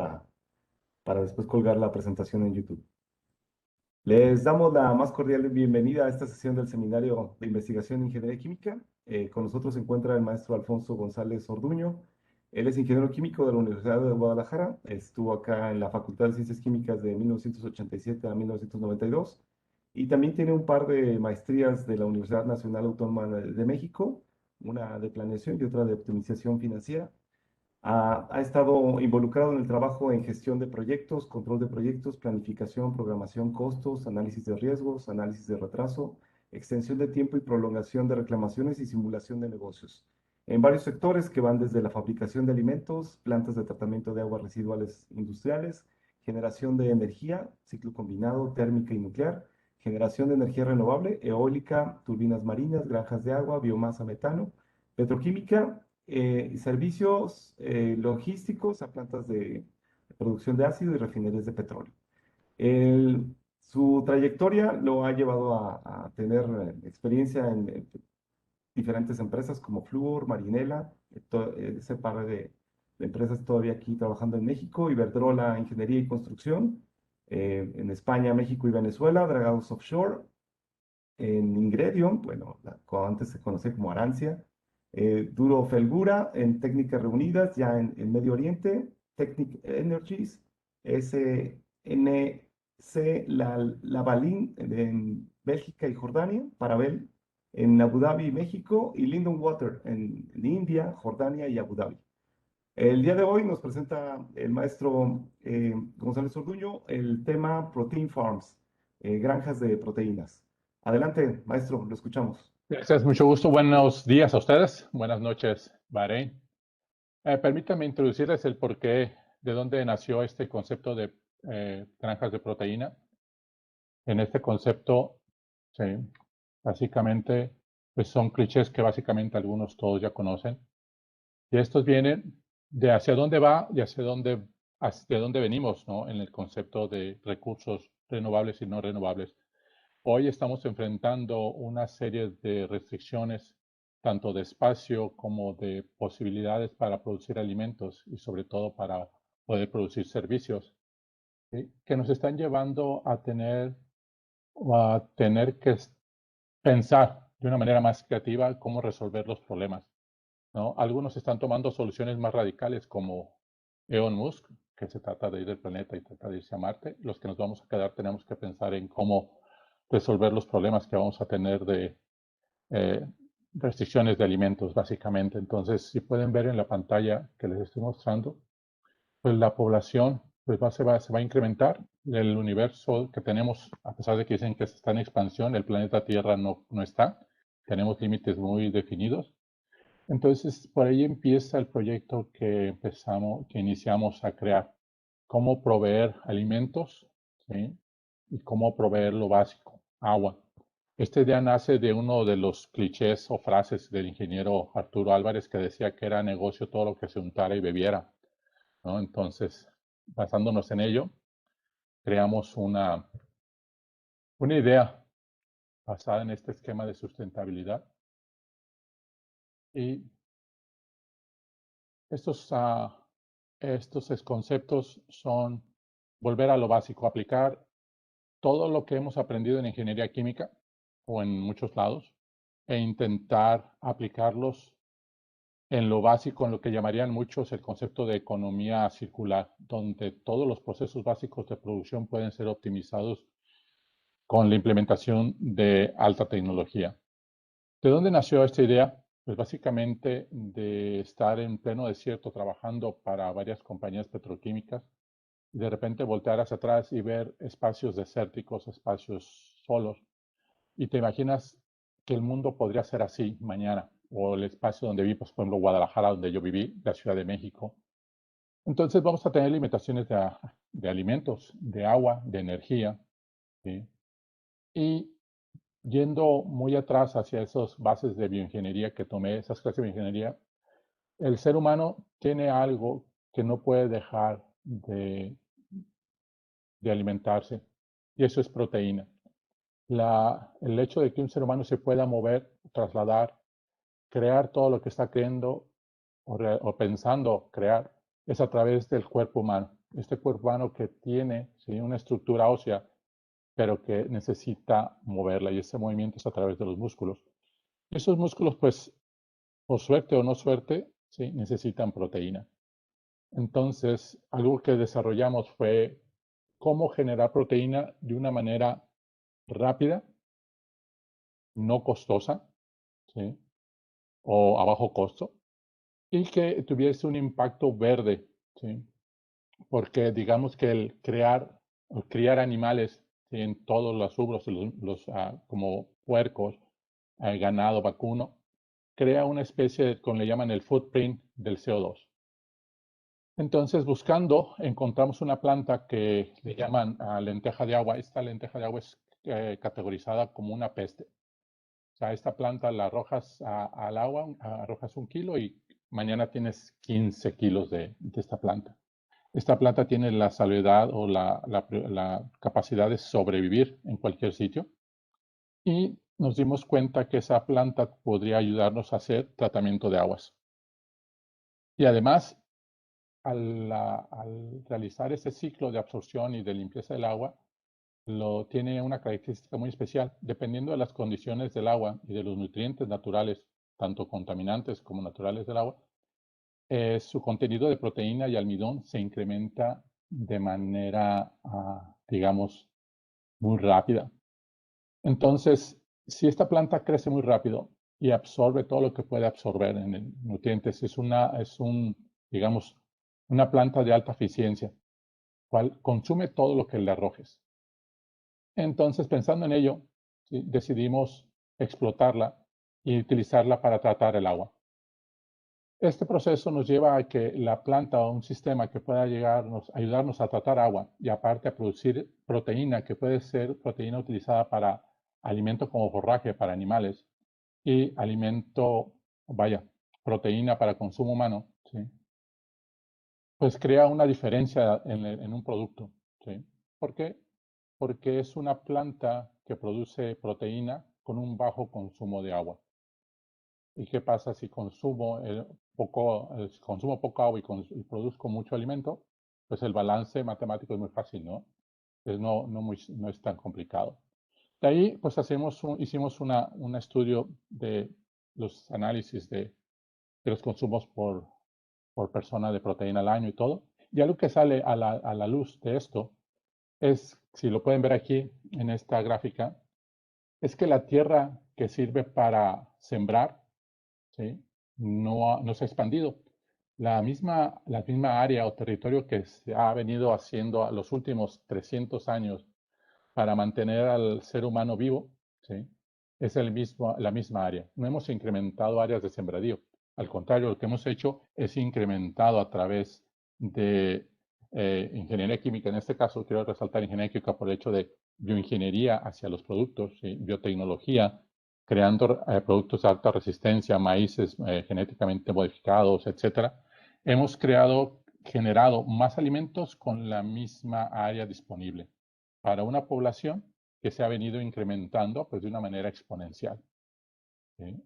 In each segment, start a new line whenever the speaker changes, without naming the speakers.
para, para después colgar la presentación en YouTube. Les damos la más cordial bienvenida a esta sesión del Seminario de Investigación en Ingeniería Química. Con nosotros se encuentra el maestro Alfonso González Orduño. Él es ingeniero químico de la Universidad de Guadalajara. Estuvo acá en la Facultad de Ciencias Químicas de 1987 a 1992. Y también tiene un par de maestrías de la Universidad Nacional Autónoma de México, una de planeación y otra de optimización financiera. Ha estado involucrado en el trabajo en gestión de proyectos, control de proyectos, planificación, programación, costos, análisis de riesgos, análisis de retraso, extensión de tiempo y prolongación de reclamaciones y simulación de negocios. En varios sectores que van desde la fabricación de alimentos, plantas de tratamiento de aguas residuales industriales, generación de energía, ciclo combinado, térmica y nuclear, generación de energía renovable, eólica, turbinas marinas, granjas de agua, biomasa, metano, petroquímica, servicios logísticos a plantas de producción de ácido y refinerías de petróleo. Su trayectoria lo ha llevado a tener experiencia en diferentes empresas como Fluor, Marinela, ese par de empresas todavía aquí trabajando en México, Iberdrola Ingeniería y Construcción, en España, México y Venezuela, Dragados Offshore, en Ingredion, bueno, antes se conocía como Arancia, Duro Felgura en Técnicas Reunidas, ya en Medio Oriente, Technic Energies, SNC Lavalin en Bélgica y Jordania, Parabel en Abu Dhabi, México, y Linden Water en India, Jordania y Abu Dhabi. El día de hoy nos presenta el maestro González Orduño el tema Protein Farms, granjas de proteínas. Adelante, maestro, lo escuchamos.
Gracias, mucho gusto. Buenos días a ustedes. Buenas noches, Bahrein. Permítanme introducirles el porqué, de dónde nació este concepto de granjas de proteína. En este concepto, sí, básicamente, pues son clichés que básicamente algunos todos ya conocen. Y estos vienen de hacia dónde va y hacia dónde venimos, ¿no? En el concepto de recursos renovables y no renovables. Hoy estamos enfrentando una serie de restricciones, tanto de espacio como de posibilidades para producir alimentos y sobre todo para poder producir servicios, ¿sí? Que nos están llevando a tener que pensar de una manera más creativa cómo resolver los problemas, ¿no? Algunos están tomando soluciones más radicales como Elon Musk, que se trata de ir del planeta y trata de irse a Marte. Los que nos vamos a quedar tenemos que pensar en cómo resolver los problemas que vamos a tener de restricciones de alimentos, básicamente. Entonces, si pueden ver en la pantalla que les estoy mostrando, pues la población pues se va a incrementar. El universo que tenemos, a pesar de que dicen que está en expansión, el planeta Tierra no está. Tenemos límites muy definidos. Entonces, por ahí empieza el proyecto que iniciamos a crear. Cómo proveer alimentos, ¿sí? Y cómo proveer lo básico, agua. Esta idea nace de uno de los clichés o frases del ingeniero Arturo Álvarez que decía que era negocio todo lo que se untara y bebiera, ¿no? Entonces, basándonos en ello, creamos una idea basada en este esquema de sustentabilidad. Y estos conceptos son volver a lo básico, aplicar todo lo que hemos aprendido en ingeniería química o en muchos lados e intentar aplicarlos en lo básico, en lo que llamarían muchos el concepto de economía circular, donde todos los procesos básicos de producción pueden ser optimizados con la implementación de alta tecnología. ¿De dónde nació esta idea? Pues básicamente de estar en pleno desierto trabajando para varias compañías petroquímicas y de repente voltear hacia atrás y ver espacios desérticos, espacios solos. Y te imaginas que el mundo podría ser así mañana, o el espacio donde vivimos, por ejemplo, Guadalajara, donde yo viví, la Ciudad de México. Entonces vamos a tener limitaciones de alimentos, de agua, de energía, ¿sí? Y yendo muy atrás hacia esas bases de bioingeniería que tomé, esas clases de bioingeniería, el ser humano tiene algo que no puede dejar de alimentarse, y eso es proteína. El hecho de que un ser humano se pueda mover, trasladar, crear todo lo que está creando o pensando crear, es a través del cuerpo humano. este cuerpo humano que tiene, ¿sí?, una estructura ósea, pero que necesita moverla, y ese movimiento es a través de los músculos. Esos músculos, pues, por suerte o no suerte, ¿sí?, necesitan proteína. Entonces, algo que desarrollamos fue cómo generar proteína de una manera rápida, no costosa, ¿sí?, o a bajo costo, y que tuviese un impacto verde, ¿sí? Porque digamos que el crear o criar animales, ¿sí?, en todos los rubros, como puercos, ganado vacuno, crea una especie, como le llaman, el footprint del CO2. Entonces, buscando, encontramos una planta que le llaman lenteja de agua. Esta lenteja de agua es categorizada como una peste. O sea, esta planta la arrojas al agua, arrojas 1 kilo y mañana tienes 15 kilos de esta planta. Esta planta tiene la salvedad o la capacidad de sobrevivir en cualquier sitio. Y nos dimos cuenta que esa planta podría ayudarnos a hacer tratamiento de aguas. Y además, al realizar ese ciclo de absorción y de limpieza del agua, tiene una característica muy especial. Dependiendo de las condiciones del agua y de los nutrientes naturales, tanto contaminantes como naturales del agua, su contenido de proteína y almidón se incrementa de manera, digamos, muy rápida. Entonces, si esta planta crece muy rápido y absorbe todo lo que puede absorber en nutrientes, digamos, una planta de alta eficiencia, cual consume todo lo que le arrojes. Entonces, pensando en ello, ¿sí?, decidimos explotarla y utilizarla para tratar el agua. Este proceso nos lleva a que la planta o un sistema que pueda ayudarnos a tratar agua y aparte a producir proteína, que puede ser proteína utilizada para alimento como forraje para animales y proteína para consumo humano, ¿sí?, pues crea una diferencia en un producto, ¿sí? ¿Por qué? Porque es una planta que produce proteína con un bajo consumo de agua. ¿Y qué pasa si consumo poco agua y produzco mucho alimento? Pues el balance matemático es muy fácil, ¿no? No es tan complicado. De ahí, pues hicimos un estudio de los análisis de los consumos por persona de proteína al año y todo. Y algo que sale a la luz de esto es, si lo pueden ver aquí en esta gráfica, es que la tierra que sirve para sembrar, ¿sí?, no se ha expandido. La misma área o territorio que se ha venido haciendo a los últimos 300 años para mantener al ser humano vivo, ¿sí?, es la misma área. No hemos incrementado áreas de sembradío. Al contrario, lo que hemos hecho es incrementado a través de ingeniería química. En este caso, quiero resaltar ingeniería química por el hecho de bioingeniería hacia los productos, ¿sí?, biotecnología, creando productos de alta resistencia, maíces genéticamente modificados, etcétera. Hemos generado más alimentos con la misma área disponible para una población que se ha venido incrementando, pues, de una manera exponencial, ¿sí?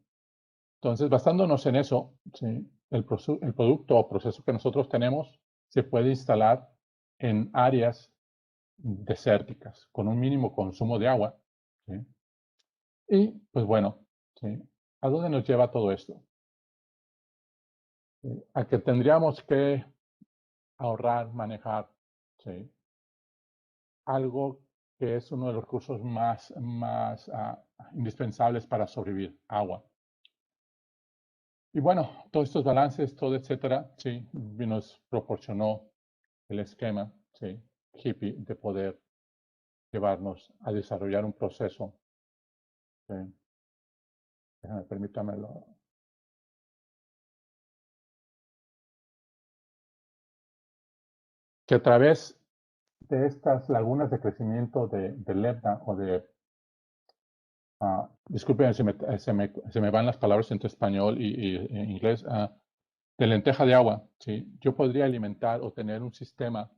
Entonces, basándonos en eso, ¿sí?, el producto o proceso que nosotros tenemos se puede instalar en áreas desérticas, con un mínimo consumo de agua, ¿sí? Y, pues bueno, ¿sí?, ¿a dónde nos lleva todo esto? A que tendríamos que ahorrar, manejar, ¿sí?, algo que es uno de los recursos más indispensables para sobrevivir, agua. Y bueno, todos estos balances, todo etcétera, sí, nos proporcionó el esquema, sí, hippie, de poder llevarnos a desarrollar un proceso. Sí, permítamelo. Que a través de estas lagunas de crecimiento de Lebda o de, disculpen, se me van las palabras entre español y inglés, de lenteja de agua, ¿sí?, yo podría alimentar o tener un sistema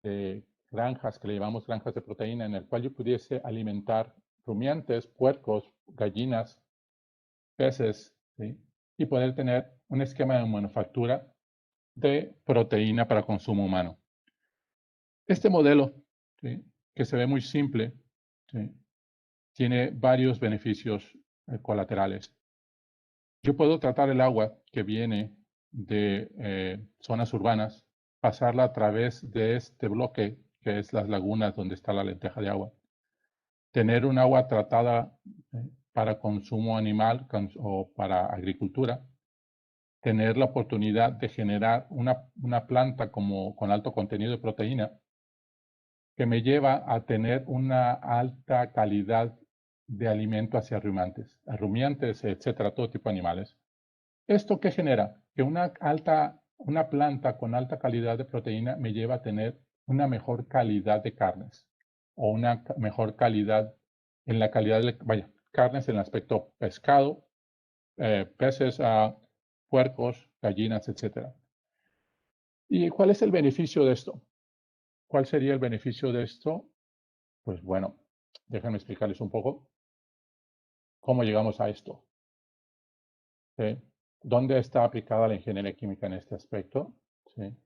de granjas, que le llamamos granjas de proteína, en el cual yo pudiese alimentar rumiantes, puercos, gallinas, peces, ¿sí?, y poder tener un esquema de manufactura de proteína para consumo humano. Este modelo, ¿sí?, que se ve muy simple, ¿sí?, tiene varios beneficios colaterales. Yo puedo tratar el agua que viene de zonas urbanas, pasarla a través de este bloque, que es las lagunas donde está la lenteja de agua. Tener un agua tratada para consumo animal o para agricultura. Tener la oportunidad de generar una planta con alto contenido de proteína que me lleva a tener una alta calidad de alimento hacia rumiantes, etcétera, todo tipo de animales. ¿Esto qué genera? Que una planta con alta calidad de proteína me lleva a tener una mejor calidad de carnes o una mejor calidad en la calidad de, vaya, carnes en el aspecto pescado, peces, puercos, gallinas, etcétera. ¿Y cuál es el beneficio de esto? ¿Cuál sería el beneficio de esto? Pues bueno, déjenme explicarles un poco cómo llegamos a esto. ¿Sí? ¿Dónde está aplicada la ingeniería química en este aspecto? ¿Sí?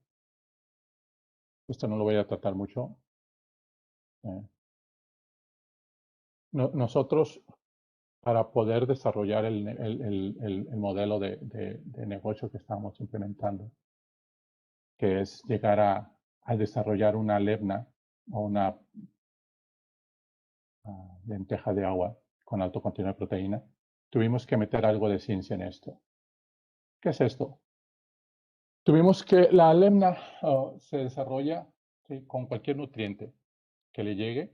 Esto no lo voy a tratar mucho. Nosotros, para poder desarrollar el modelo de negocio que estamos implementando, que es llegar a desarrollar una levna o una lenteja de agua con alto contenido de proteína, tuvimos que meter algo de ciencia en esto. ¿Qué es esto? Tuvimos que la lemna se desarrolla, ¿sí?, con cualquier nutriente que le llegue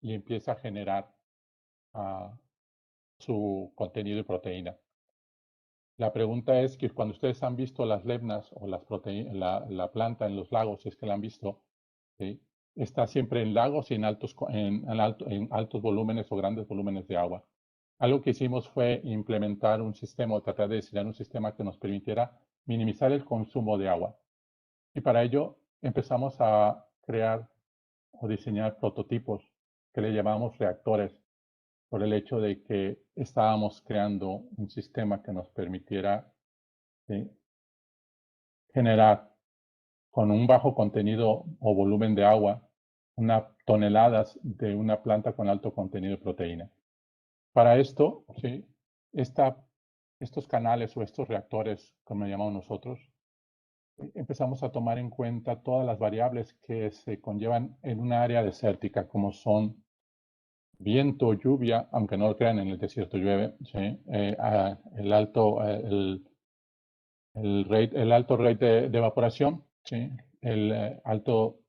y empieza a generar su contenido de proteína. La pregunta es que cuando ustedes han visto las lemnas o la planta en los lagos, si es que la han visto, ¿sí?, está siempre en lagos y en altos volúmenes o grandes volúmenes de agua. Algo que hicimos fue implementar un sistema o tratar de diseñar un sistema que nos permitiera minimizar el consumo de agua. Y para ello empezamos a crear o diseñar prototipos que le llamamos reactores, por el hecho de que estábamos creando un sistema que nos permitiera, ¿sí?, generar con un bajo contenido o volumen de agua toneladas de una planta con alto contenido de proteína. Para esto, ¿sí?, estos canales o estos reactores, como llamamos nosotros, empezamos a tomar en cuenta todas las variables que se conllevan en un área desértica, como son viento, lluvia, aunque no lo crean, en el desierto llueve, ¿sí?, el alto rate de evaporación, ¿sí?, alto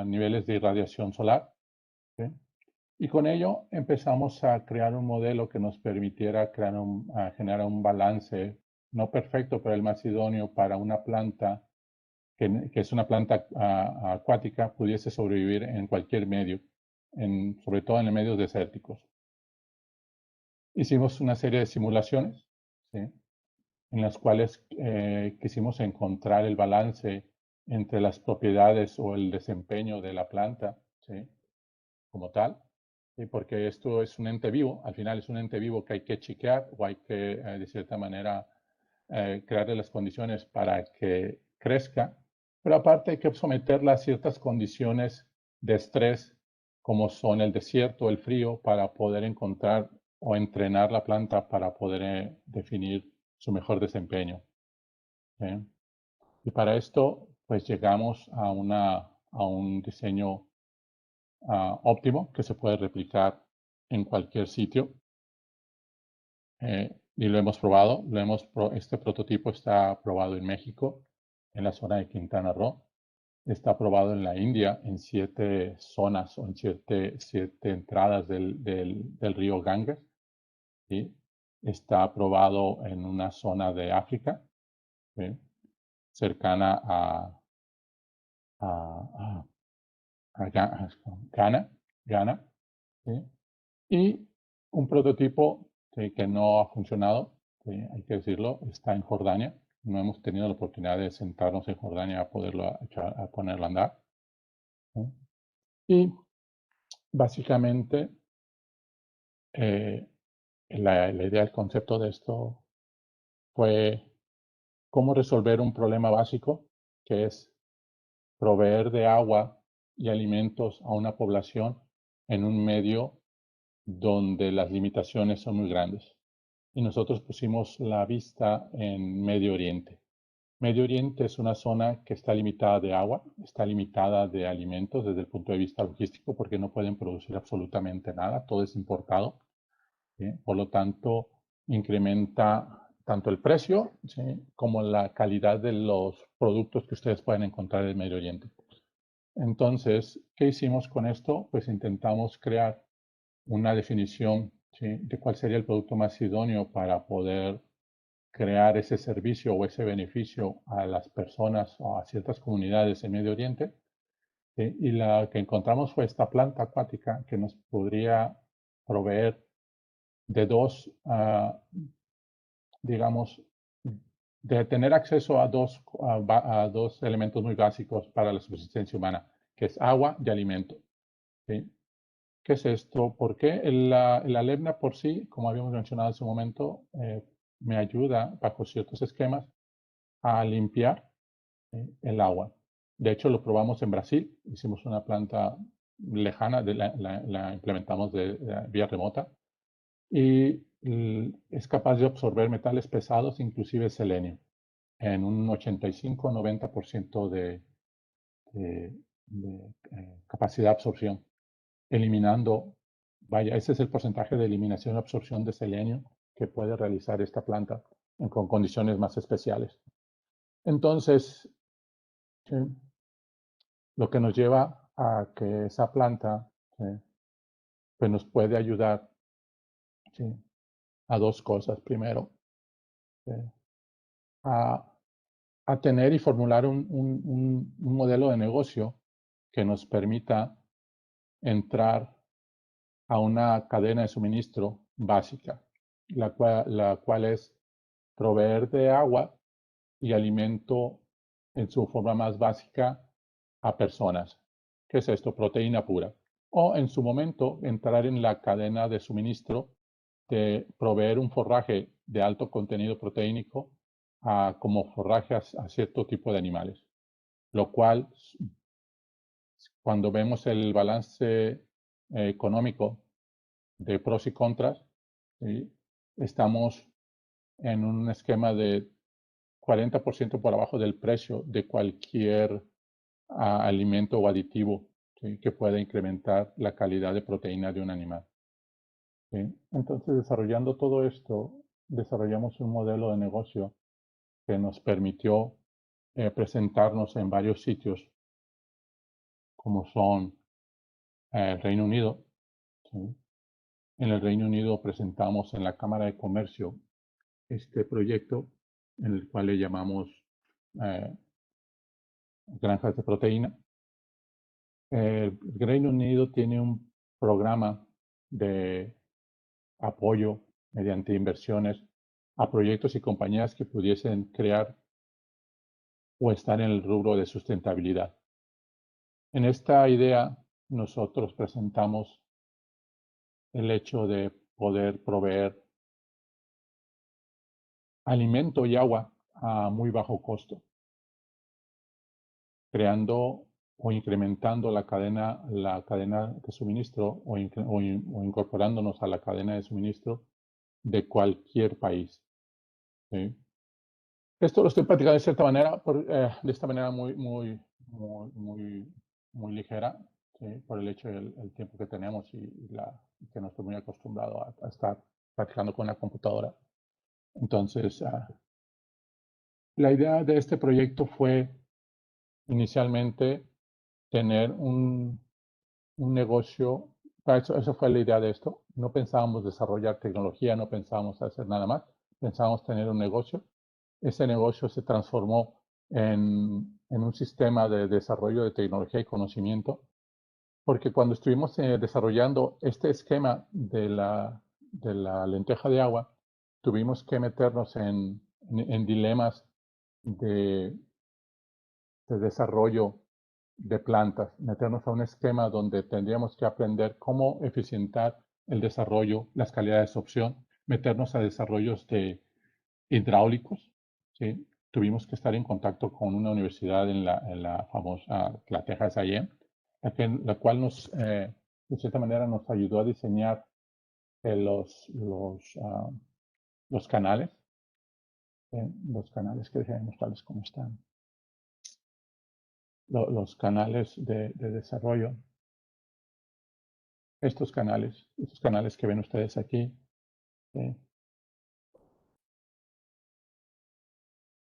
niveles de irradiación solar, ¿sí? Y con ello empezamos a crear un modelo que nos permitiera generar un balance, no perfecto, pero el más idóneo para una planta que es una planta acuática, pudiese sobrevivir en cualquier medio, sobre todo en medios desérticos. Hicimos una serie de simulaciones, ¿sí?, en las cuales quisimos encontrar el balance entre las propiedades o el desempeño de la planta, ¿sí?, como tal, ¿sí?, porque esto es un ente vivo, al final es un ente vivo que hay que chequear o hay que, de cierta manera, crearle las condiciones para que crezca, pero aparte hay que someterla a ciertas condiciones de estrés, como son el desierto, el frío, para poder encontrar o entrenar la planta para poder definir su mejor desempeño, ¿sí? Y para esto, pues llegamos a un diseño óptimo que se puede replicar en cualquier sitio. Y lo hemos probado, este prototipo está probado en México, en la zona de Quintana Roo. Está probado en la India, en 7 zonas o en 7 entradas del río Ganges. ¿Sí? Está probado en una zona de África, ¿sí?, cercana a Ghana, ¿sí? Y un prototipo que no ha funcionado, hay que decirlo, está en Jordania. No hemos tenido la oportunidad de sentarnos en Jordania a ponerlo a andar, ¿sí? Y básicamente la idea, el concepto de esto fue cómo resolver un problema básico, que es proveer de agua y alimentos a una población en un medio donde las limitaciones son muy grandes. Y nosotros pusimos la vista en Medio Oriente. Medio Oriente es una zona que está limitada de agua, está limitada de alimentos desde el punto de vista logístico porque no pueden producir absolutamente nada, todo es importado. ¿Sí? Por lo tanto, incrementa tanto el precio, ¿sí?, como la calidad de los productos que ustedes pueden encontrar en el Medio Oriente. Entonces, ¿qué hicimos con esto? Pues intentamos crear una definición, ¿sí?, de cuál sería el producto más idóneo para poder crear ese servicio o ese beneficio a las personas o a ciertas comunidades en Medio Oriente. ¿Sí? Y la que encontramos fue esta planta acuática que nos podría proveer de dos, digamos, de tener acceso a dos elementos muy básicos para la subsistencia humana, que es agua y alimento. ¿Sí? ¿Qué es esto? Porque la Alebna por sí, como habíamos mencionado en su momento, me ayuda bajo ciertos esquemas a limpiar el agua. De hecho, lo probamos en Brasil, hicimos una planta lejana, la implementamos de vía remota y es capaz de absorber metales pesados, inclusive selenio, en un 85-90% de capacidad de absorción, eliminando, vaya, ese es el porcentaje de eliminación y absorción de selenio que puede realizar esta planta con condiciones más especiales. Entonces, lo que nos lleva a que esa planta pues nos puede ayudar, ¿sí?, a dos cosas. Primero, a, a tener y formular un modelo de negocio que nos permita entrar a una cadena de suministro básica, la cual es proveer de agua y alimento en su forma más básica a personas. ¿Qué es esto? Proteína pura. O en su momento entrar en la cadena de suministro de proveer un forraje de alto contenido proteínico como forraje a cierto tipo de animales. Lo cual, cuando vemos el balance económico de pros y contras, ¿sí?, estamos en un esquema de 40% por abajo del precio de cualquier alimento o aditivo, ¿sí?, que pueda incrementar la calidad de proteína de un animal. ¿Sí? Entonces, desarrollando todo esto, desarrollamos un modelo de negocio que nos permitió presentarnos en varios sitios, como son el Reino Unido. ¿Sí? En el Reino Unido presentamos en la Cámara de Comercio este proyecto, en el cual le llamamos granjas de proteína. El Reino Unido tiene un programa de apoyo mediante inversiones a proyectos y compañías que pudiesen crear o estar en el rubro de sustentabilidad. En esta idea, nosotros presentamos el hecho de poder proveer alimento y agua a muy bajo costo, creando o incrementando la cadena de suministro o incorporándonos a la cadena de suministro de cualquier país. ¿Sí? Esto lo estoy platicando de cierta manera, de esta manera muy ligera, ¿sí?, por el hecho del tiempo que tenemos y que no estoy muy acostumbrado a estar practicando con la computadora. Entonces, la idea de este proyecto fue inicialmente tener un negocio. Eso fue la idea de esto. No pensábamos desarrollar tecnología, no pensábamos hacer nada más. Pensábamos tener un negocio. Ese negocio se transformó en un sistema de desarrollo de tecnología y conocimiento, porque cuando estuvimos desarrollando este esquema de la lenteja de agua, tuvimos que meternos en dilemas de desarrollo de plantas, meternos a un esquema donde tendríamos que aprender cómo eficientar el desarrollo, las calidades de absorción, meternos a desarrollos de hidráulicos, ¿sí?, tuvimos que estar en contacto con una universidad en la famosa, la Texas A&M, la cual nos, de cierta manera, nos ayudó a diseñar los canales. Los canales que déjenme mostrarles cómo están. Los canales de desarrollo. Estos canales que ven ustedes aquí.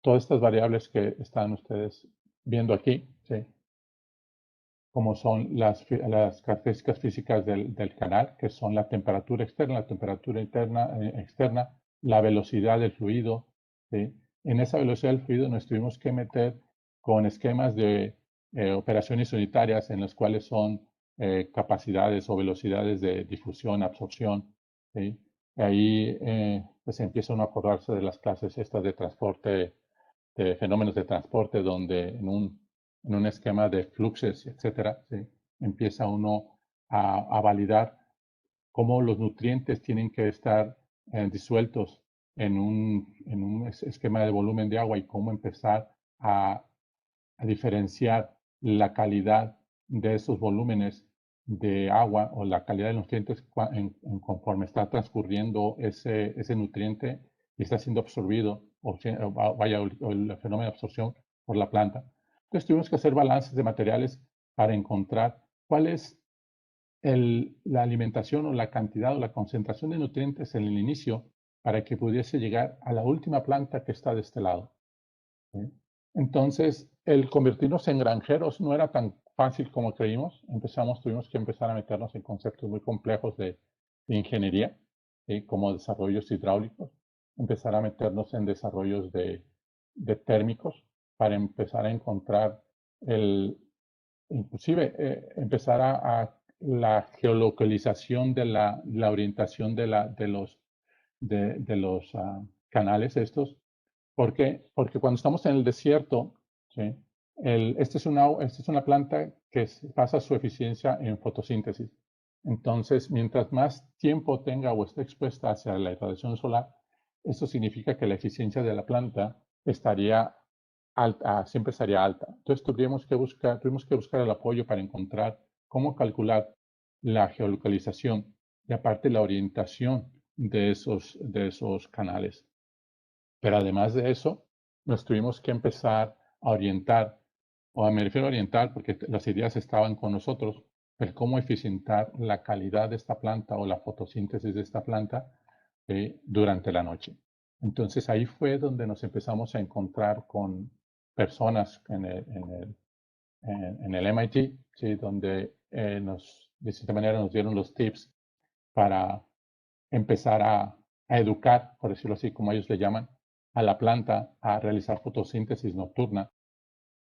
Todas estas variables que están ustedes viendo aquí, ¿sí? Como son las características físicas del canal, que son la temperatura externa, la temperatura interna, externa, la velocidad del fluido, ¿sí? En esa velocidad del fluido nos tuvimos que meter con esquemas de operaciones unitarias en los cuales son capacidades o velocidades de difusión, absorción, ¿sí? Ahí pues empieza uno a acordarse de las clases estas de transporte, de fenómenos de transporte, donde en un esquema de fluxes, etcétera, ¿sí? Empieza uno a validar cómo los nutrientes tienen que estar disueltos en un esquema de volumen de agua y cómo empezar a diferenciar la calidad de esos volúmenes de agua o la calidad de los nutrientes conforme está transcurriendo ese nutriente y está siendo absorbido o el fenómeno de absorción por la planta. Entonces tuvimos que hacer balances de materiales para encontrar cuál es la alimentación o la cantidad o la concentración de nutrientes en el inicio para que pudiese llegar a la última planta que está de este lado. ¿Sí? Entonces, el convertirnos en granjeros no era tan fácil como creímos. Tuvimos que empezar a meternos en conceptos muy complejos de ingeniería, como desarrollos hidráulicos, empezar a meternos en desarrollos de térmicos para empezar a encontrar inclusive empezar a la geolocalización de la orientación de los canales ¿Por qué? Porque cuando estamos en el desierto, ¿sí? Esta es una planta que pasa su eficiencia en fotosíntesis. Entonces, mientras más tiempo tenga o esté expuesta hacia la irradiación solar, eso significa que la eficiencia de la planta estaría alta, siempre estaría alta. Entonces, tuvimos que buscar el apoyo para encontrar cómo calcular la geolocalización y aparte la orientación de esos canales. Pero además de eso, nos tuvimos que empezar a orientar, o me refiero a orientar porque las ideas estaban con nosotros, el cómo eficientar la calidad de esta planta o la fotosíntesis de esta planta durante la noche. Entonces ahí fue donde nos empezamos a encontrar con personas en el MIT, ¿sí? Donde de cierta manera nos dieron los tips para empezar a educar, por decirlo así, como ellos le llaman, a la planta a realizar fotosíntesis nocturna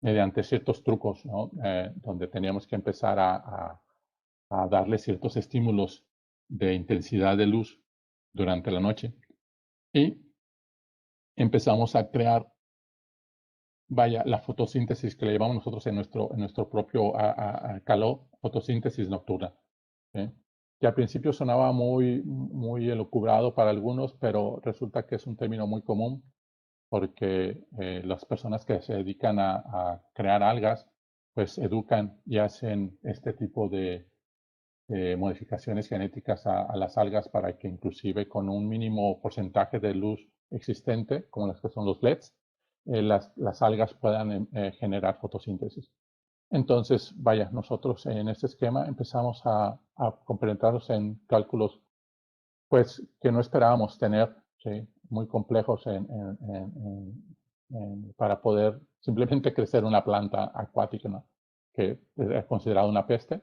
mediante ciertos trucos, ¿no? Donde teníamos que empezar a darle ciertos estímulos de intensidad de luz durante la noche. Y empezamos a crear, la fotosíntesis que le llamamos nosotros en nuestro propio calor, fotosíntesis nocturna. ¿Sí? Que al principio sonaba muy elucubrado para algunos, pero resulta que es un término muy común porque las personas que se dedican a crear algas, pues educan y hacen este tipo de modificaciones genéticas a las algas para que inclusive con un mínimo porcentaje de luz existente, como las que son los LEDs, las algas puedan generar fotosíntesis. Entonces, nosotros en este esquema empezamos a complementarnos en cálculos pues que no esperábamos tener, ¿sí? Muy complejos para poder simplemente crecer una planta acuática, ¿no? Que es considerada una peste.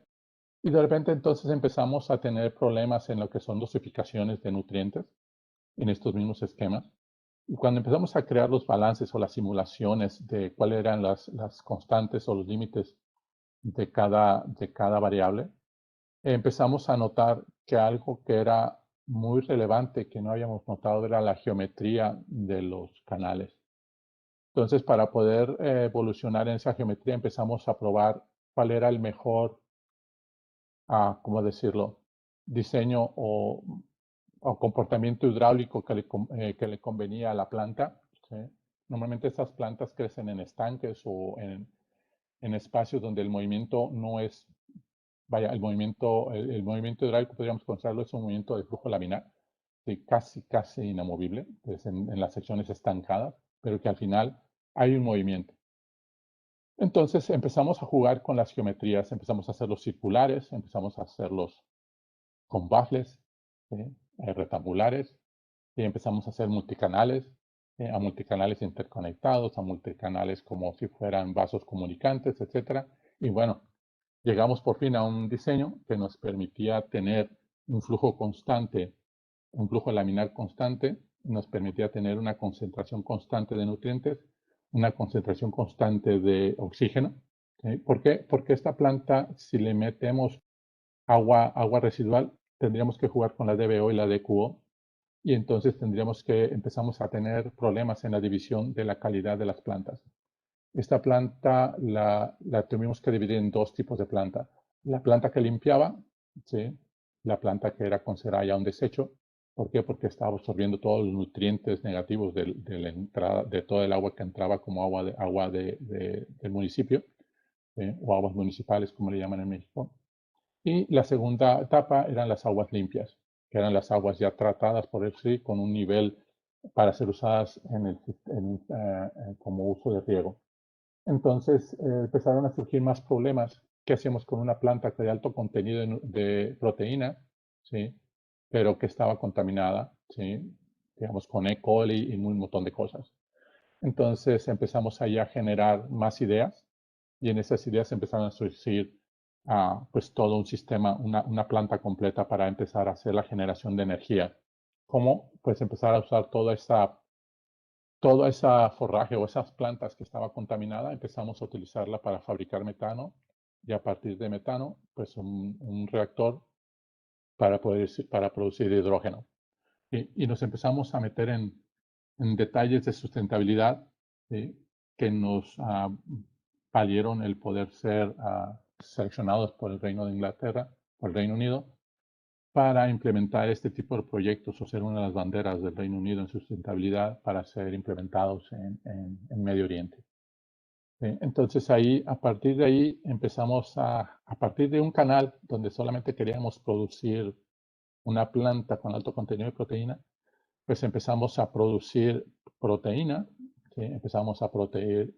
Y de repente entonces empezamos a tener problemas en lo que son dosificaciones de nutrientes en estos mismos esquemas. Y cuando empezamos a crear los balances o las simulaciones de cuáles eran las constantes o los límites de cada variable, empezamos a notar que algo que era muy relevante que no habíamos notado era la geometría de los canales. Entonces, para poder evolucionar en esa geometría, empezamos a probar cuál era el mejor, ¿cómo decirlo?, diseño o comportamiento hidráulico que le convenía a la planta, ¿sí? Normalmente estas plantas crecen en estanques o en espacios donde el movimiento no es, vaya, el movimiento hidráulico podríamos considerarlo es un movimiento de flujo laminar, sí, casi inamovible, pues en las secciones estancadas, pero que al final hay un movimiento. Entonces empezamos a jugar con las geometrías, empezamos a hacerlos circulares, empezamos a hacerlos con baffles, ¿sí? Rectangulares, y empezamos a hacer multicanales, a multicanales interconectados, a multicanales como si fueran vasos comunicantes, etc. Y bueno, llegamos por fin a un diseño que nos permitía tener un flujo constante, un flujo laminar constante, nos permitía tener una concentración constante de nutrientes, una concentración constante de oxígeno. ¿Sí? ¿Por qué? Porque esta planta, si le metemos agua residual, tendríamos que jugar con la DBO y la DQO, y entonces empezamos a tener problemas en la división de la calidad de las plantas. Esta planta la tuvimos que dividir en dos tipos de planta. La planta que limpiaba, ¿sí? La planta que era considerada ya un desecho. ¿Por qué? Porque estaba absorbiendo todos los nutrientes negativos de la entrada, de todo el agua que entraba como agua del municipio, ¿sí? O aguas municipales, como le llaman en México. Y la segunda etapa eran las aguas limpias, que eran las aguas ya tratadas por el SRI con un nivel para ser usadas como uso de riego. Entonces empezaron a surgir más problemas. ¿Qué hacemos con una planta de alto contenido de proteína, ¿sí? Pero que estaba contaminada, ¿sí? Digamos, con E. coli y un montón de cosas? Entonces empezamos ahí a generar más ideas y en esas ideas empezaron a surgir pues todo un sistema, una planta completa para empezar a hacer la generación de energía. ¿Cómo? Pues empezar a usar toda esa forraje o esas plantas que estaba contaminada, empezamos a utilizarla para fabricar metano y a partir de metano, pues un reactor para producir hidrógeno. Y nos empezamos a meter en detalles de sustentabilidad, ¿sí? Que nos valieron el poder ser seleccionados por el Reino de Inglaterra, por el Reino Unido, para implementar este tipo de proyectos o ser una de las banderas del Reino Unido en sustentabilidad para ser implementados en Medio Oriente. Entonces ahí, a partir de ahí, empezamos a partir de un canal donde solamente queríamos producir una planta con alto contenido de proteína, pues empezamos a producir proteína, ¿sí? Empezamos a producir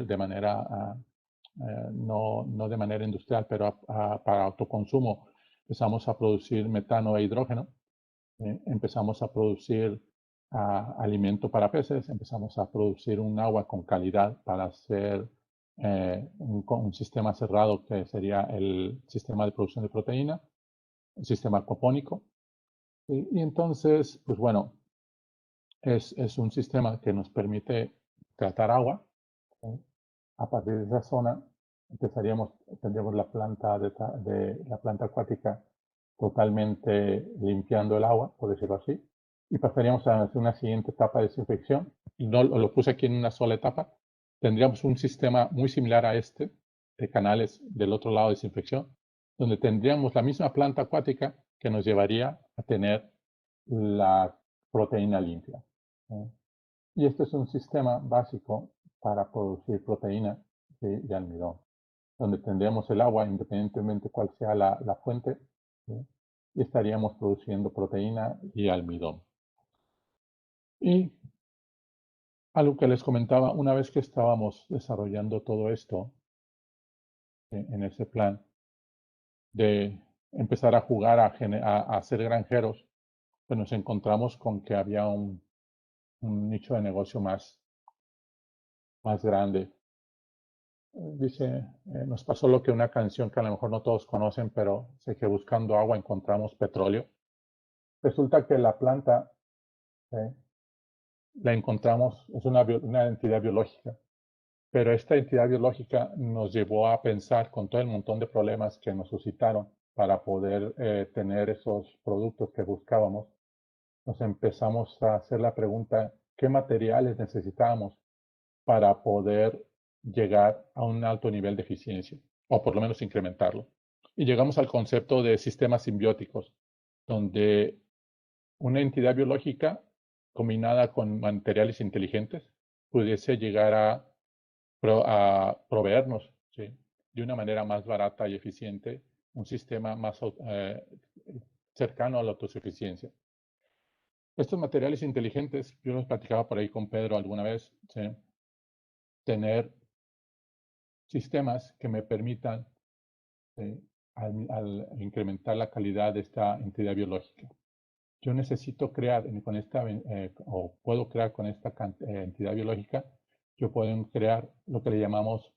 de manera, no de manera industrial, pero para autoconsumo. Empezamos a producir metano e hidrógeno, empezamos a producir alimento para peces, empezamos a producir un agua con calidad para hacer un sistema cerrado que sería el sistema de producción de proteína, un sistema aquapónico. Y entonces, pues bueno, es un sistema que nos permite tratar agua. ¿Sí? A partir de esa zona tendríamos la la planta acuática totalmente limpiando el agua, por decirlo así, y pasaríamos a hacer una siguiente etapa de desinfección. Y no lo puse aquí en una sola etapa. Tendríamos un sistema muy similar a este, de canales del otro lado de desinfección, donde tendríamos la misma planta acuática que nos llevaría a tener la proteína limpia. Y este es un sistema básico para producir proteína de almidón, donde tendríamos el agua independientemente cuál sea la fuente, ¿sí? Y estaríamos produciendo proteína y almidón. Y algo que les comentaba, una vez que estábamos desarrollando todo esto en ese plan de empezar a jugar a ser granjeros, pues nos encontramos con que había un nicho de negocio más grande. Dice, nos pasó lo que una canción que a lo mejor no todos conocen, pero sé que buscando agua encontramos petróleo. Resulta que la planta la encontramos, es una entidad biológica, pero esta entidad biológica nos llevó a pensar con todo el montón de problemas que nos suscitaron para poder tener esos productos que buscábamos. Nos empezamos a hacer la pregunta, ¿qué materiales necesitábamos para poder llegar a un alto nivel de eficiencia, o por lo menos incrementarlo? Y llegamos al concepto de sistemas simbióticos, donde una entidad biológica combinada con materiales inteligentes pudiese llegar a proveernos, ¿sí?, de una manera más barata y eficiente un sistema más cercano a la autosuficiencia. Estos materiales inteligentes, yo los platicaba por ahí con Pedro alguna vez, ¿sí?, tener sistemas que me permitan, al incrementar la calidad de esta entidad biológica. Yo necesito crear con esta, o puedo crear con esta entidad biológica, yo puedo crear lo que le llamamos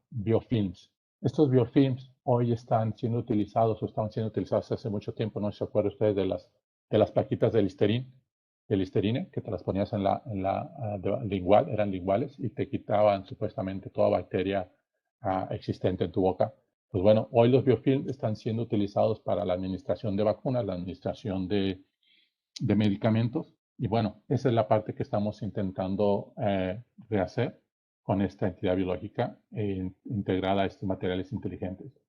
biofilms. Estos biofilms hoy están siendo utilizados o estaban siendo utilizados hace mucho tiempo. No sé si se acuerdan ustedes de las plaquitas de Listerine, que te las ponías en la lingual, eran linguales y te quitaban supuestamente toda bacteria existente en tu boca. Pues bueno, hoy los biofilms están siendo utilizados para la administración de vacunas, la administración de medicamentos. Y bueno, esa es la parte que estamos intentando rehacer con esta entidad biológica integrada a estos materiales inteligentes.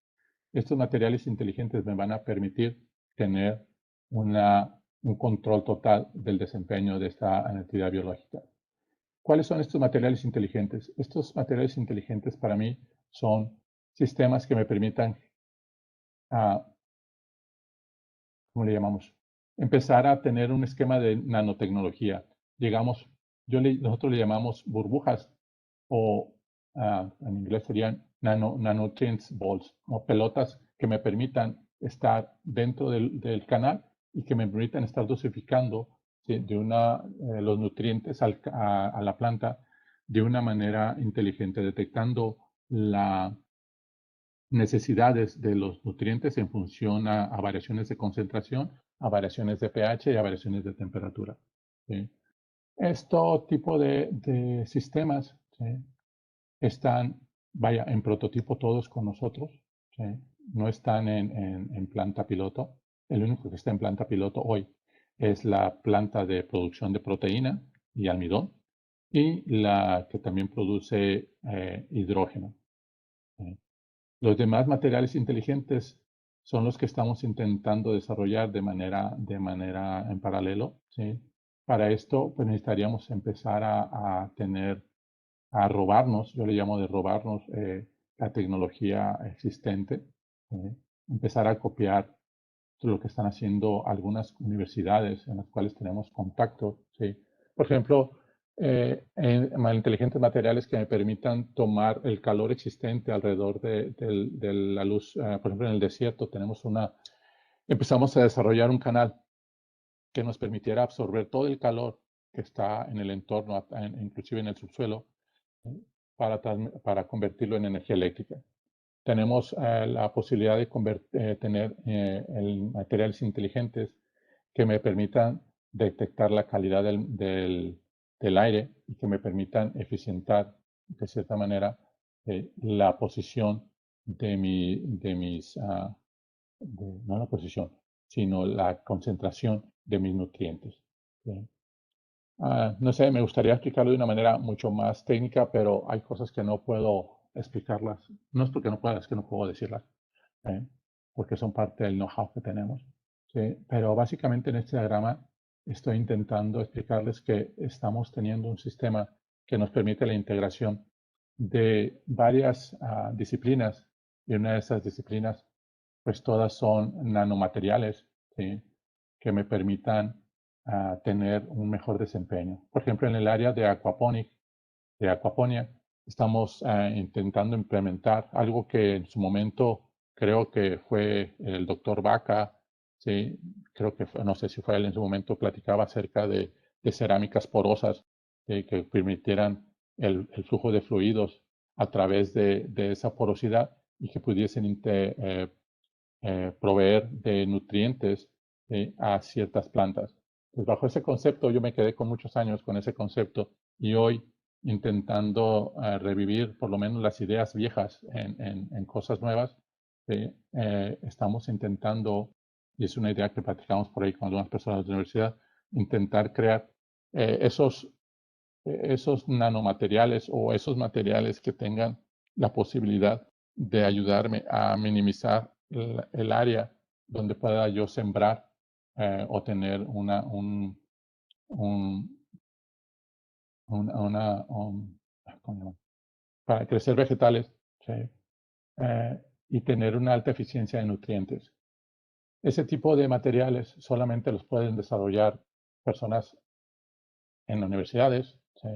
Estos materiales inteligentes me van a permitir tener un control total del desempeño de esta entidad biológica. ¿Cuáles son estos materiales inteligentes? Estos materiales inteligentes para mí son sistemas que me permitan, ¿cómo le llamamos?, empezar a tener un esquema de nanotecnología. Nosotros le llamamos burbujas o en inglés serían nanonutrients balls, o pelotas que me permitan estar dentro del canal y que me permitan estar dosificando, ¿sí?, los nutrientes a la planta de una manera inteligente, detectando las necesidades de los nutrientes en función a variaciones de concentración, a variaciones de pH y a variaciones de temperatura, ¿sí? Este tipo de sistemas, ¿sí?, están, en prototipo todos con nosotros, ¿sí?, no están en planta piloto. El único que está en planta piloto hoy es la planta de producción de proteína y almidón y la que también produce hidrógeno, ¿sí? Los demás materiales inteligentes son los que estamos intentando desarrollar de manera en paralelo, ¿sí? Para esto, pues necesitaríamos empezar a robarnos, yo le llamo de robarnos la tecnología existente, ¿sí?, empezar a copiar lo que están haciendo algunas universidades en las cuales tenemos contacto, ¿sí? Por ejemplo, inteligentes materiales que me permitan tomar el calor existente alrededor de la luz. Por ejemplo, en el desierto empezamos a desarrollar un canal que nos permitiera absorber todo el calor que está en el entorno, inclusive en el subsuelo, ¿sí?, para convertirlo en energía eléctrica. Tenemos la posibilidad de tener materiales inteligentes que me permitan detectar la calidad del aire y que me permitan eficientar, de cierta manera, la posición no la posición, sino la concentración de mis nutrientes, ¿sí? No sé, me gustaría explicarlo de una manera mucho más técnica, pero hay cosas que no puedo explicarlas. No es porque no pueda, es que no puedo decirlas, ¿eh? Porque son parte del know-how que tenemos, ¿sí? Pero básicamente en este diagrama estoy intentando explicarles que estamos teniendo un sistema que nos permite la integración de varias disciplinas, y una de esas disciplinas, pues todas son nanomateriales, ¿sí?, que me permitan tener un mejor desempeño. Por ejemplo, en el área de aquaponía, estamos intentando implementar algo que en su momento creo que fue el doctor Baca, ¿sí?, creo que no sé si fue él en su momento, platicaba acerca de cerámicas porosas que permitieran el flujo de fluidos a través de esa porosidad y que pudiesen proveer de nutrientes a ciertas plantas. Pues bajo ese concepto yo me quedé con muchos años con ese concepto y hoy intentando revivir por lo menos las ideas viejas en cosas nuevas, estamos intentando, y es una idea que platicamos por ahí con algunas personas de la universidad, intentar crear esos nanomateriales o esos materiales que tengan la posibilidad de ayudarme a minimizar el área donde pueda yo sembrar o tener un ¿cómo se llama? Para crecer vegetales, ¿sí? Y tener una alta eficiencia de nutrientes. Ese tipo de materiales solamente los pueden desarrollar personas en universidades, ¿sí?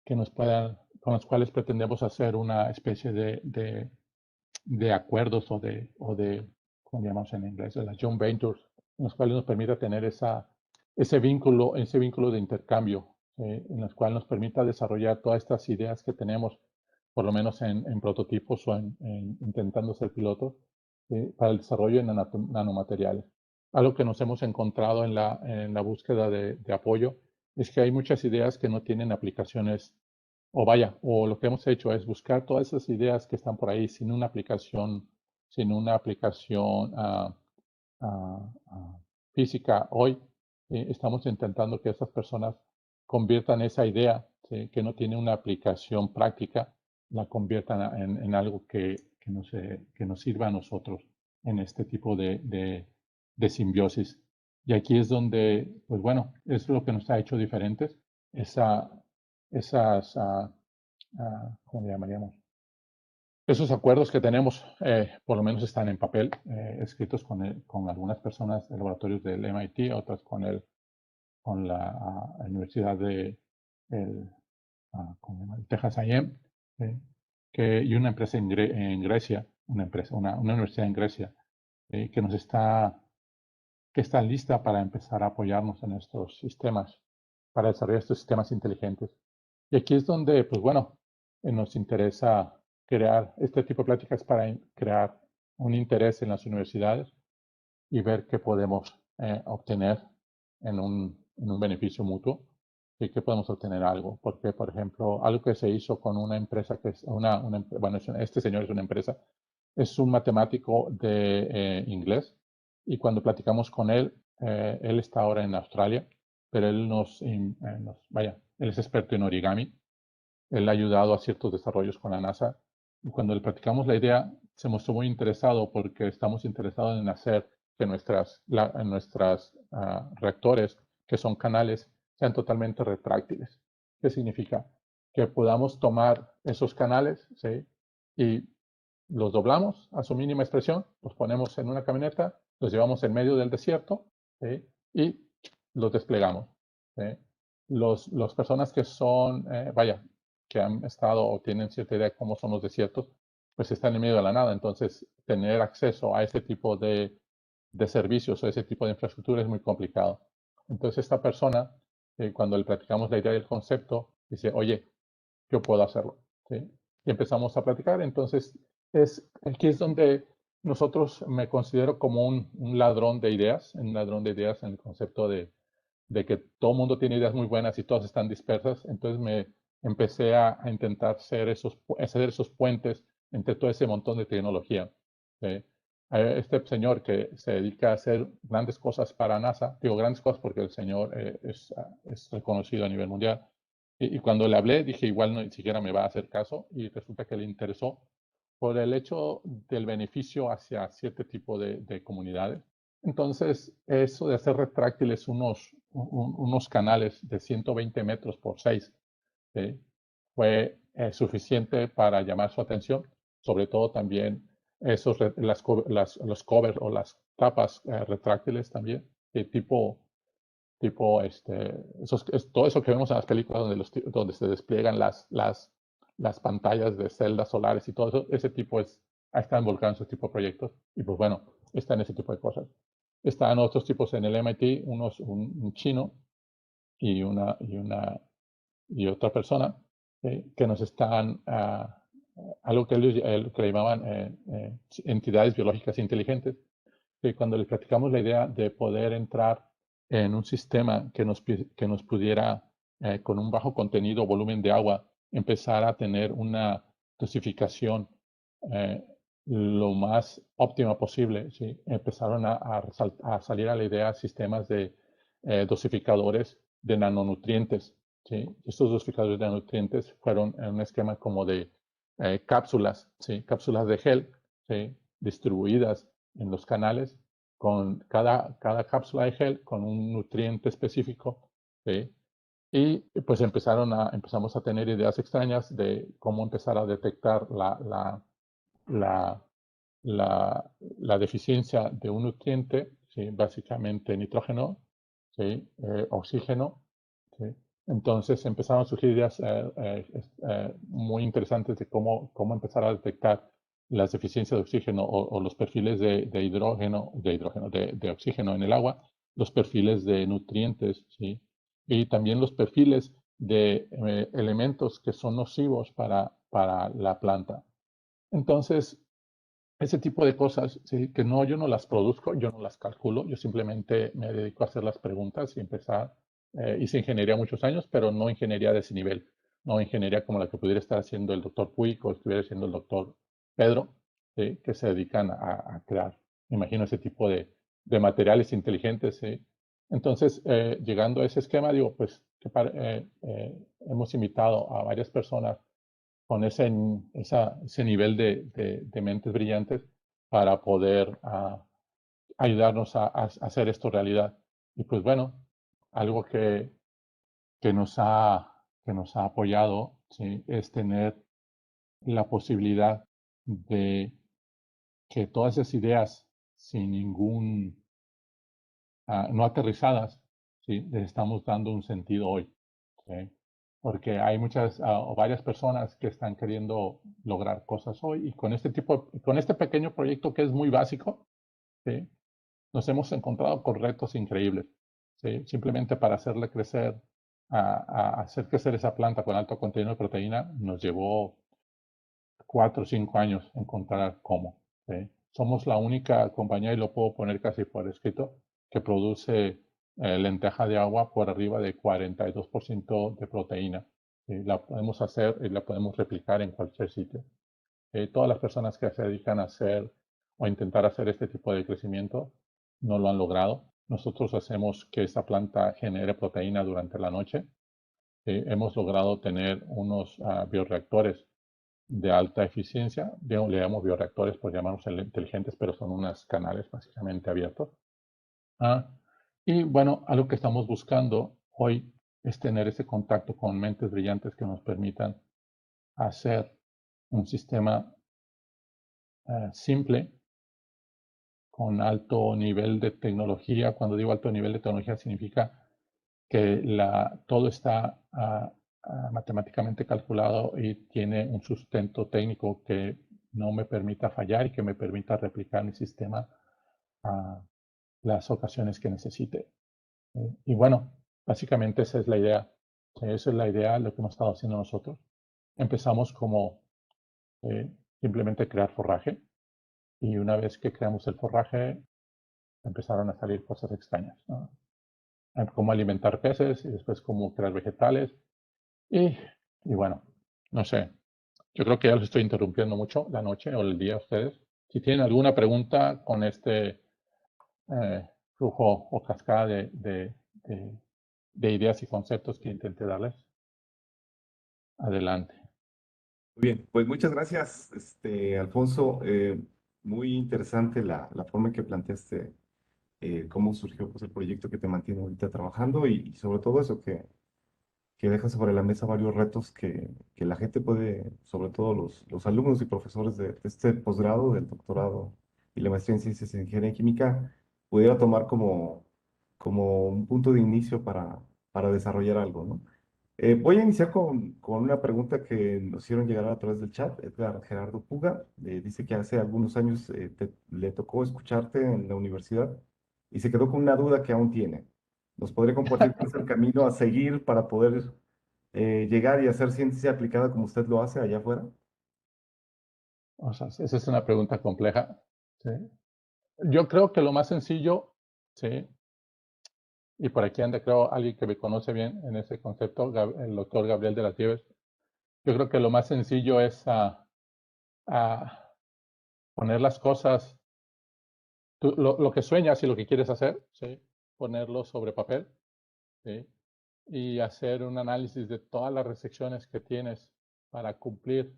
Que nos puedan, con los cuales pretendemos hacer una especie de acuerdos ¿cómo llamamos en inglés? De las joint ventures, en los cuales nos permita tener ese vínculo de intercambio, en los cuales nos permita desarrollar todas estas ideas que tenemos, por lo menos en prototipos o intentando ser pilotos, para el desarrollo de nanomateriales. Algo que nos hemos encontrado en la búsqueda de apoyo es que hay muchas ideas que no tienen aplicaciones, o lo que hemos hecho es buscar todas esas ideas que están por ahí sin una aplicación, física hoy. Estamos intentando que esas personas conviertan esa idea, ¿sí? Que no tiene una aplicación práctica, la conviertan en algo que nos sirva a nosotros en este tipo de simbiosis. Y aquí es donde, pues bueno, es lo que nos ha hecho diferentes, esa, esas, ¿cómo le llamaríamos? Esos acuerdos que tenemos, por lo menos están en papel, escritos con algunas personas de laboratorios del MIT, otras con la Universidad ¿cómo se llama? El Texas A&M, eh, y una empresa en Grecia, una universidad en Grecia, que que está lista para empezar a apoyarnos en estos sistemas, para desarrollar estos sistemas inteligentes. Y aquí es donde, pues bueno, nos interesa crear este tipo de pláticas para crear un interés en las universidades y ver qué podemos obtener en un beneficio mutuo y qué podemos obtener algo. Porque, por ejemplo, algo que se hizo con una empresa que es bueno, este señor es una empresa, es un matemático de inglés, y cuando platicamos con él, él está ahora en Australia, pero él él es experto en origami. Él ha ayudado a ciertos desarrollos con la NASA, y cuando le platicamos la idea, se mostró muy interesado porque estamos interesados en hacer que nuestras reactores, que son canales, sean totalmente retráctiles. ¿Qué significa? Que podamos tomar esos canales, ¿sí? Y los doblamos a su mínima expresión, los ponemos en una camioneta, los llevamos en medio del desierto, ¿sí? Y los desplegamos, ¿sí? Las personas que son, que han estado o tienen cierta idea de cómo son los desiertos, pues están en medio de la nada. Entonces, tener acceso a ese tipo de servicios o ese tipo de infraestructura es muy complicado. Entonces, esta persona, cuando le platicamos la idea del concepto, dice, oye, yo puedo hacerlo, ¿sí? Y empezamos a platicar. Entonces, aquí es donde nosotros me considero como un ladrón de ideas, un ladrón de ideas en el concepto de que todo el mundo tiene ideas muy buenas y todas están dispersas. Entonces me empecé a intentar hacer esos puentes entre todo ese montón de tecnología. ¿Sí? Este señor que se dedica a hacer grandes cosas para NASA, digo grandes cosas porque el señor es reconocido a nivel mundial, y cuando le hablé dije igual no ni siquiera me va a hacer caso, y resulta que le interesó por el hecho del beneficio hacia cierto tipo de comunidades. Entonces, eso de hacer retráctiles unos canales de 120 metros por 6, ¿sí? Fue suficiente para llamar su atención, sobre todo también los covers o las tapas retráctiles también, de todo eso que vemos en las películas donde se despliegan las pantallas de celdas solares y todo eso, está involucrado en ese tipo de proyectos. Y pues bueno, está en ese tipo de cosas. Están otros tipos en el MIT, un chino y y otra persona, que nos están, algo que ellos que le llamaban entidades biológicas inteligentes, que cuando les platicamos la idea de poder entrar en un sistema que nos pudiera, con un bajo contenido o volumen de agua, empezar a tener una dosificación eh, lo más óptima posible, ¿sí? Empezaron a salir a la idea sistemas de dosificadores de nanonutrientes, ¿sí? Estos dosificadores de nanonutrientes fueron en un esquema como de cápsulas, ¿sí? Cápsulas de gel, ¿sí? Distribuidas en los canales, con cada cápsula de gel con un nutriente específico, ¿sí? Y pues empezamos a tener ideas extrañas de cómo empezar a detectar la, la deficiencia de un nutriente, ¿sí? Básicamente nitrógeno, ¿sí? Oxígeno. ¿Sí? Entonces empezaron a surgir ideas muy interesantes de cómo empezar a detectar las deficiencias de oxígeno o los perfiles de hidrógeno, de oxígeno en el agua, los perfiles de nutrientes, ¿sí? Y también los perfiles de elementos que son nocivos para la planta. Entonces, ese tipo de cosas, sí, que no, yo no las produzco, yo no las calculo, yo simplemente me dedico a hacer las preguntas y empezar. Hice ingeniería muchos años, pero no ingeniería de ese nivel, no ingeniería como la que pudiera estar haciendo el doctor Puig o estuviera haciendo el doctor Pedro, ¿sí? Que se dedican a crear, me imagino, ese tipo de materiales inteligentes. ¿Sí? Entonces, llegando a ese esquema, digo, pues, hemos invitado a varias personas con ese nivel de mentes brillantes para poder ayudarnos a hacer esto realidad. Y pues bueno, algo que que nos ha apoyado, ¿sí? Es tener la posibilidad de que todas esas ideas sin no aterrizadas, ¿sí? Les estamos dando un sentido hoy. ¿Sí? Porque hay muchas o varias personas que están queriendo lograr cosas hoy y con este pequeño proyecto que es muy básico, ¿sí? Nos hemos encontrado con retos increíbles, ¿sí? Simplemente para hacerle crecer, hacer crecer esa planta con alto contenido de proteína, nos llevó 4 o 5 años encontrar cómo. ¿Sí? Somos la única compañía, y lo puedo poner casi por escrito, que produce lenteja de agua por arriba de 42% de proteína. ¿Sí? La podemos hacer y la podemos replicar en cualquier sitio. Todas las personas que se dedican a hacer o a intentar hacer este tipo de crecimiento no lo han logrado. Nosotros hacemos que esta planta genere proteína durante la noche. Hemos logrado tener unos bioreactores de alta eficiencia. Le llamamos bioreactores por llamarlos inteligentes, pero son unos canales básicamente abiertos. Ah, y bueno, algo que estamos buscando hoy es tener ese contacto con mentes brillantes que nos permitan hacer un sistema simple, con alto nivel de tecnología. Cuando digo alto nivel de tecnología, significa que todo está matemáticamente calculado y tiene un sustento técnico que no me permita fallar y que me permita replicar mi sistema a las ocasiones que necesite. Y bueno, básicamente esa es la idea. Esa es la idea de lo que hemos estado haciendo nosotros. Empezamos como eh, simplemente crear forraje y una vez que creamos el forraje empezaron a salir cosas extrañas, ¿no? Cómo alimentar peces y después cómo crear vegetales. Y, y bueno, no sé, yo creo que ya los estoy interrumpiendo mucho la noche o el día a ustedes. Si tienen alguna pregunta con este flujo o cascada de ideas y conceptos que intenté darles, adelante.
Muy bien, pues muchas gracias, Alfonso. Muy interesante la forma en que planteaste cómo surgió pues, el proyecto que te mantiene ahorita trabajando y sobre todo eso que deja sobre la mesa varios retos que la gente puede, sobre todo los alumnos y profesores de este posgrado, del doctorado y la maestría en ciencias de ingeniería química, pudiera tomar como un punto de inicio para desarrollar algo, ¿no? Voy a iniciar con una pregunta que nos hicieron llegar a través del chat. Edgar Gerardo Puga dice que hace algunos años le tocó escucharte en la universidad y se quedó con una duda que aún tiene. ¿Nos podría compartir cuál es el camino a seguir para poder llegar y hacer ciencia aplicada como usted lo hace allá afuera?
O sea, esa es una pregunta compleja. ¿Sí? Yo creo que lo más sencillo, sí, y por aquí anda, creo, alguien que me conoce bien en ese concepto, el doctor Gabriel de las Nieves. Yo creo que lo más sencillo es a poner las cosas, lo que sueñas y lo que quieres hacer, ¿sí? Ponerlo sobre papel, ¿sí? Y hacer un análisis de todas las restricciones que tienes para cumplir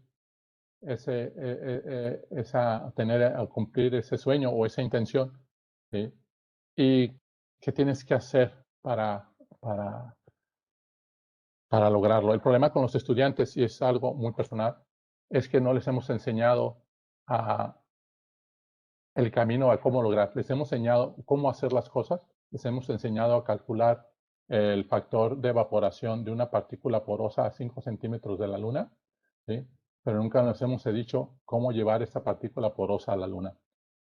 cumplir ese sueño o esa intención, ¿sí? Y qué tienes que hacer para para lograrlo. El problema con los estudiantes, y es algo muy personal, es que no les hemos enseñado el camino a cómo lograr. Les hemos enseñado cómo hacer las cosas, les hemos enseñado a calcular el factor de evaporación de una partícula porosa a 5 centímetros de la Luna, ¿sí? Pero nunca les hemos dicho cómo llevar esta partícula porosa a la Luna.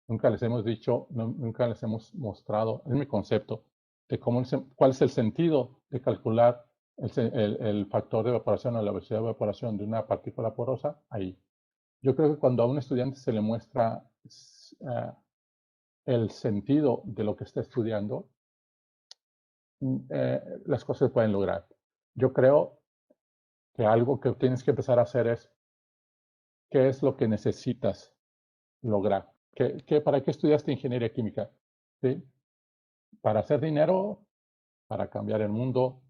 Nunca les hemos dicho, nunca les hemos mostrado, es mi concepto, de cuál es el sentido de calcular el factor de evaporación o la velocidad de evaporación de una partícula porosa ahí. Yo creo que cuando a un estudiante se le muestra el sentido de lo que está estudiando, las cosas se pueden lograr. Yo creo que algo que tienes que empezar a hacer es, ¿qué es lo que necesitas lograr? ¿Para qué estudiaste ingeniería química? ¿Sí? ¿Para hacer dinero? ¿Para cambiar el mundo?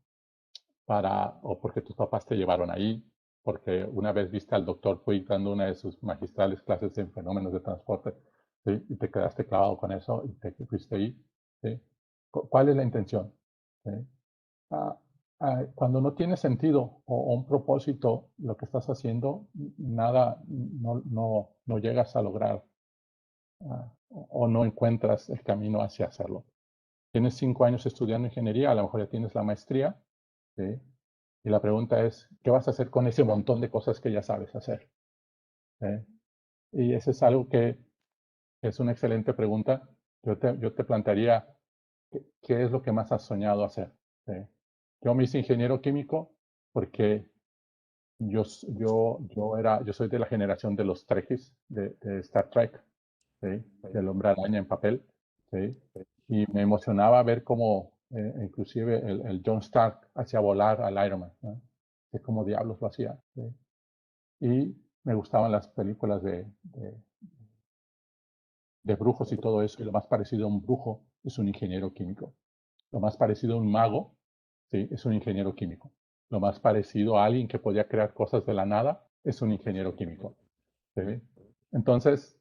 ¿O porque tus papás te llevaron ahí? Porque una vez viste al doctor Puig dando una de sus magistrales clases en fenómenos de transporte, ¿sí? Y te quedaste clavado con eso y te fuiste ahí, ¿sí? ¿Cuál es la intención? ¿Sí? Cuando no tiene sentido o un propósito lo que estás haciendo, nada, no llegas a lograr o no encuentras el camino hacia hacerlo. Tienes 5 años estudiando ingeniería, a lo mejor ya tienes la maestría, ¿sí? Y la pregunta es, ¿qué vas a hacer con ese montón de cosas que ya sabes hacer? ¿Sí? Y eso es algo que es una excelente pregunta. Yo te plantearía, ¿qué es lo que más has soñado hacer? ¿Sí? Yo me hice ingeniero químico porque yo soy de la generación de los Trekkies de Star Trek, ¿sí? Del Hombre Araña en papel, ¿sí? Y me emocionaba ver cómo inclusive el John Stark hacía volar al Iron Man, ¿no? De cómo diablos lo hacía, ¿sí? Y me gustaban las películas de brujos y todo eso, y lo más parecido a un brujo es un ingeniero químico. Lo más parecido a un mago, ¿sí? Es un ingeniero químico. Lo más parecido a alguien que podía crear cosas de la nada es un ingeniero químico, ¿sí? Entonces,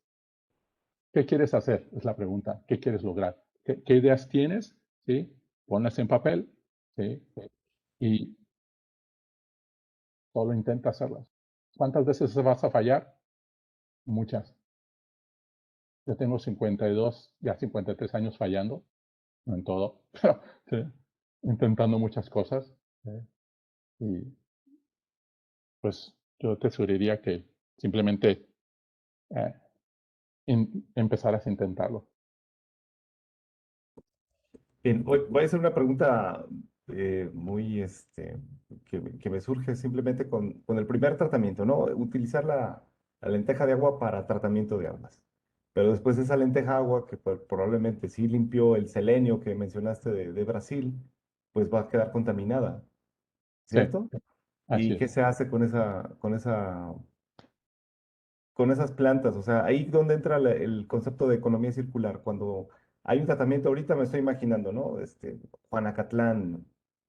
¿qué quieres hacer? Es la pregunta. ¿Qué quieres lograr? ¿Qué ideas tienes? ¿Sí? Ponlas en papel, ¿sí? Y solo intenta hacerlas. ¿Cuántas veces vas a fallar? Muchas. Yo tengo 52, ya 53 años fallando, no en todo, pero ¿sí? Intentando muchas cosas, ¿sí? Y pues yo te sugeriría que simplemente eh, empezaras a intentarlo.
Bien, voy a hacer una pregunta muy, que me surge simplemente con el primer tratamiento, ¿no? Utilizar la lenteja de agua para tratamiento de aguas. Pero después esa lenteja agua, que probablemente sí limpió el selenio que mencionaste de Brasil, pues va a quedar contaminada,
Sí,
¿cierto?
así
¿Y
es.
qué se hace con esas plantas? O sea, ahí donde entra el concepto de economía circular. Cuando hay un tratamiento, ahorita me estoy imaginando, ¿no? Juanacatlán,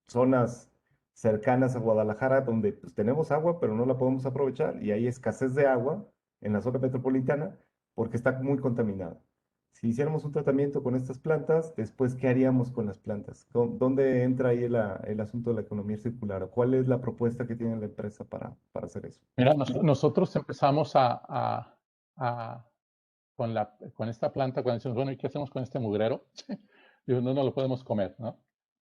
zonas cercanas a Guadalajara donde pues, tenemos agua, pero no la podemos aprovechar y hay escasez de agua en la zona metropolitana porque está muy contaminada. Si hiciéramos un tratamiento con estas plantas, después, ¿qué haríamos con las plantas? ¿Dónde entra ahí el asunto de la economía circular? ¿O cuál es la propuesta que tiene la empresa para hacer eso?
Mira, nosotros empezamos con esta planta, cuando decimos, bueno, ¿y qué hacemos con este mugrero? Digo, no lo podemos comer, ¿no?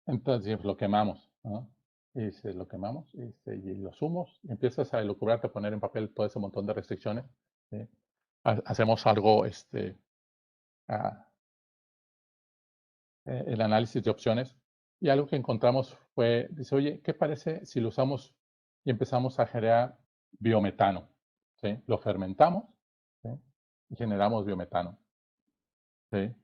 Entonces pues, lo quemamos, ¿no? Y dices, lo quemamos y los humos, y empiezas a elucubrarte, a poner en papel todo ese montón de restricciones, ¿sí? Hacemos algo, ah, el análisis de opciones, y algo que encontramos fue, dice, oye, ¿qué parece si lo usamos y empezamos a generar biometano? ¿Sí? Lo fermentamos, ¿sí? Y generamos biometano, ¿sí?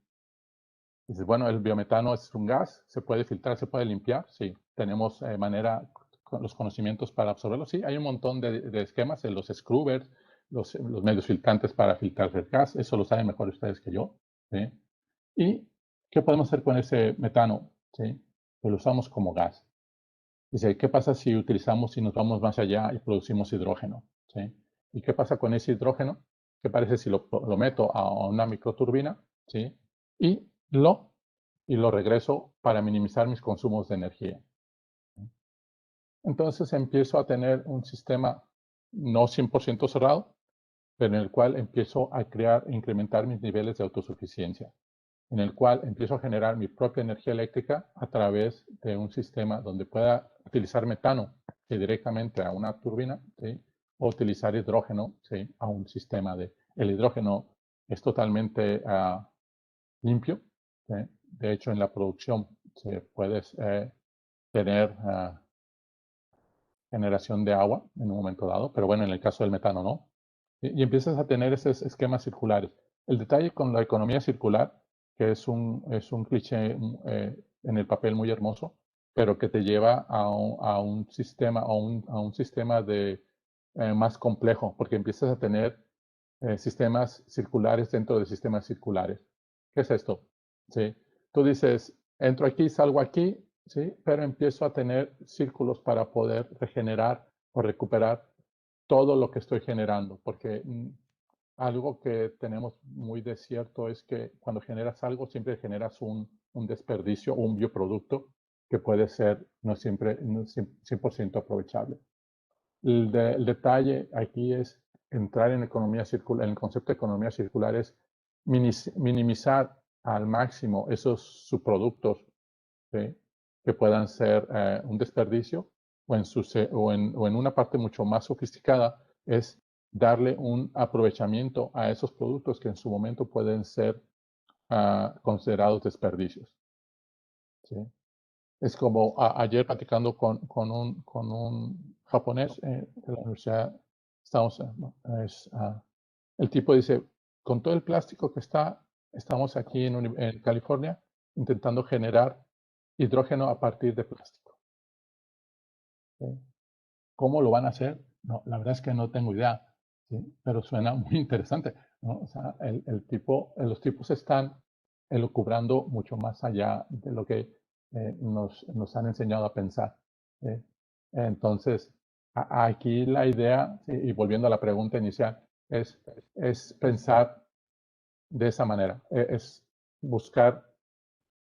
Dices, bueno, el biometano es un gas, se puede filtrar, se puede limpiar, sí. Tenemos los conocimientos para absorberlo, sí. Hay un montón de esquemas, los scrubbers, los medios filtrantes para filtrar el gas, eso lo saben mejor ustedes que yo, ¿sí? ¿Y qué podemos hacer con ese metano? ¿Sí? Pues lo usamos como gas. Dice, ¿qué pasa si utilizamos y nos vamos más allá y producimos hidrógeno? ¿Sí? ¿Y qué pasa con ese hidrógeno? ¿Qué parece si lo meto a una microturbina? ¿Sí? Y lo regreso para minimizar mis consumos de energía. Entonces empiezo a tener un sistema no 100% cerrado, pero en el cual empiezo a crear e incrementar mis niveles de autosuficiencia, en el cual empiezo a generar mi propia energía eléctrica a través de un sistema donde pueda utilizar metano directamente a una turbina, ¿sí? O utilizar hidrógeno, ¿sí? A un sistema de... El hidrógeno es totalmente limpio, ¿sí? De hecho, en la producción se puede tener generación de agua en un momento dado, pero bueno, en el caso del metano no. Y empiezas a tener esos esquemas circulares. El detalle con la economía circular, que es un cliché en el papel muy hermoso, pero que te lleva a un sistema, a un sistema de, más complejo, porque empiezas a tener sistemas circulares dentro de sistemas circulares. ¿Qué es esto? ¿Sí? Tú dices, entro aquí, salgo aquí, ¿sí? Pero empiezo a tener círculos para poder regenerar o recuperar todo lo que estoy generando, porque algo que tenemos muy de cierto es que cuando generas algo siempre generas un desperdicio o un bioproducto que puede ser no siempre no 100% aprovechable. El detalle aquí es entrar en economía circular, en el concepto de economía circular es minimizar al máximo esos subproductos, ¿sí? Que puedan ser un desperdicio o en una parte mucho más sofisticada es darle un aprovechamiento a esos productos que en su momento pueden ser considerados desperdicios, ¿sí? Es como ayer platicando con un japonés de la universidad, el tipo dice, con todo el plástico que estamos aquí en California intentando generar hidrógeno a partir de plástico. ¿Sí? ¿Cómo lo van a hacer? No, la verdad es que no tengo idea, ¿sí? Pero suena muy interesante, ¿no? O sea, los tipos están elucubrando mucho más allá de lo que nos han enseñado a pensar, ¿sí? Entonces, aquí la idea, ¿sí? Y volviendo a la pregunta inicial, es pensar de esa manera, es buscar,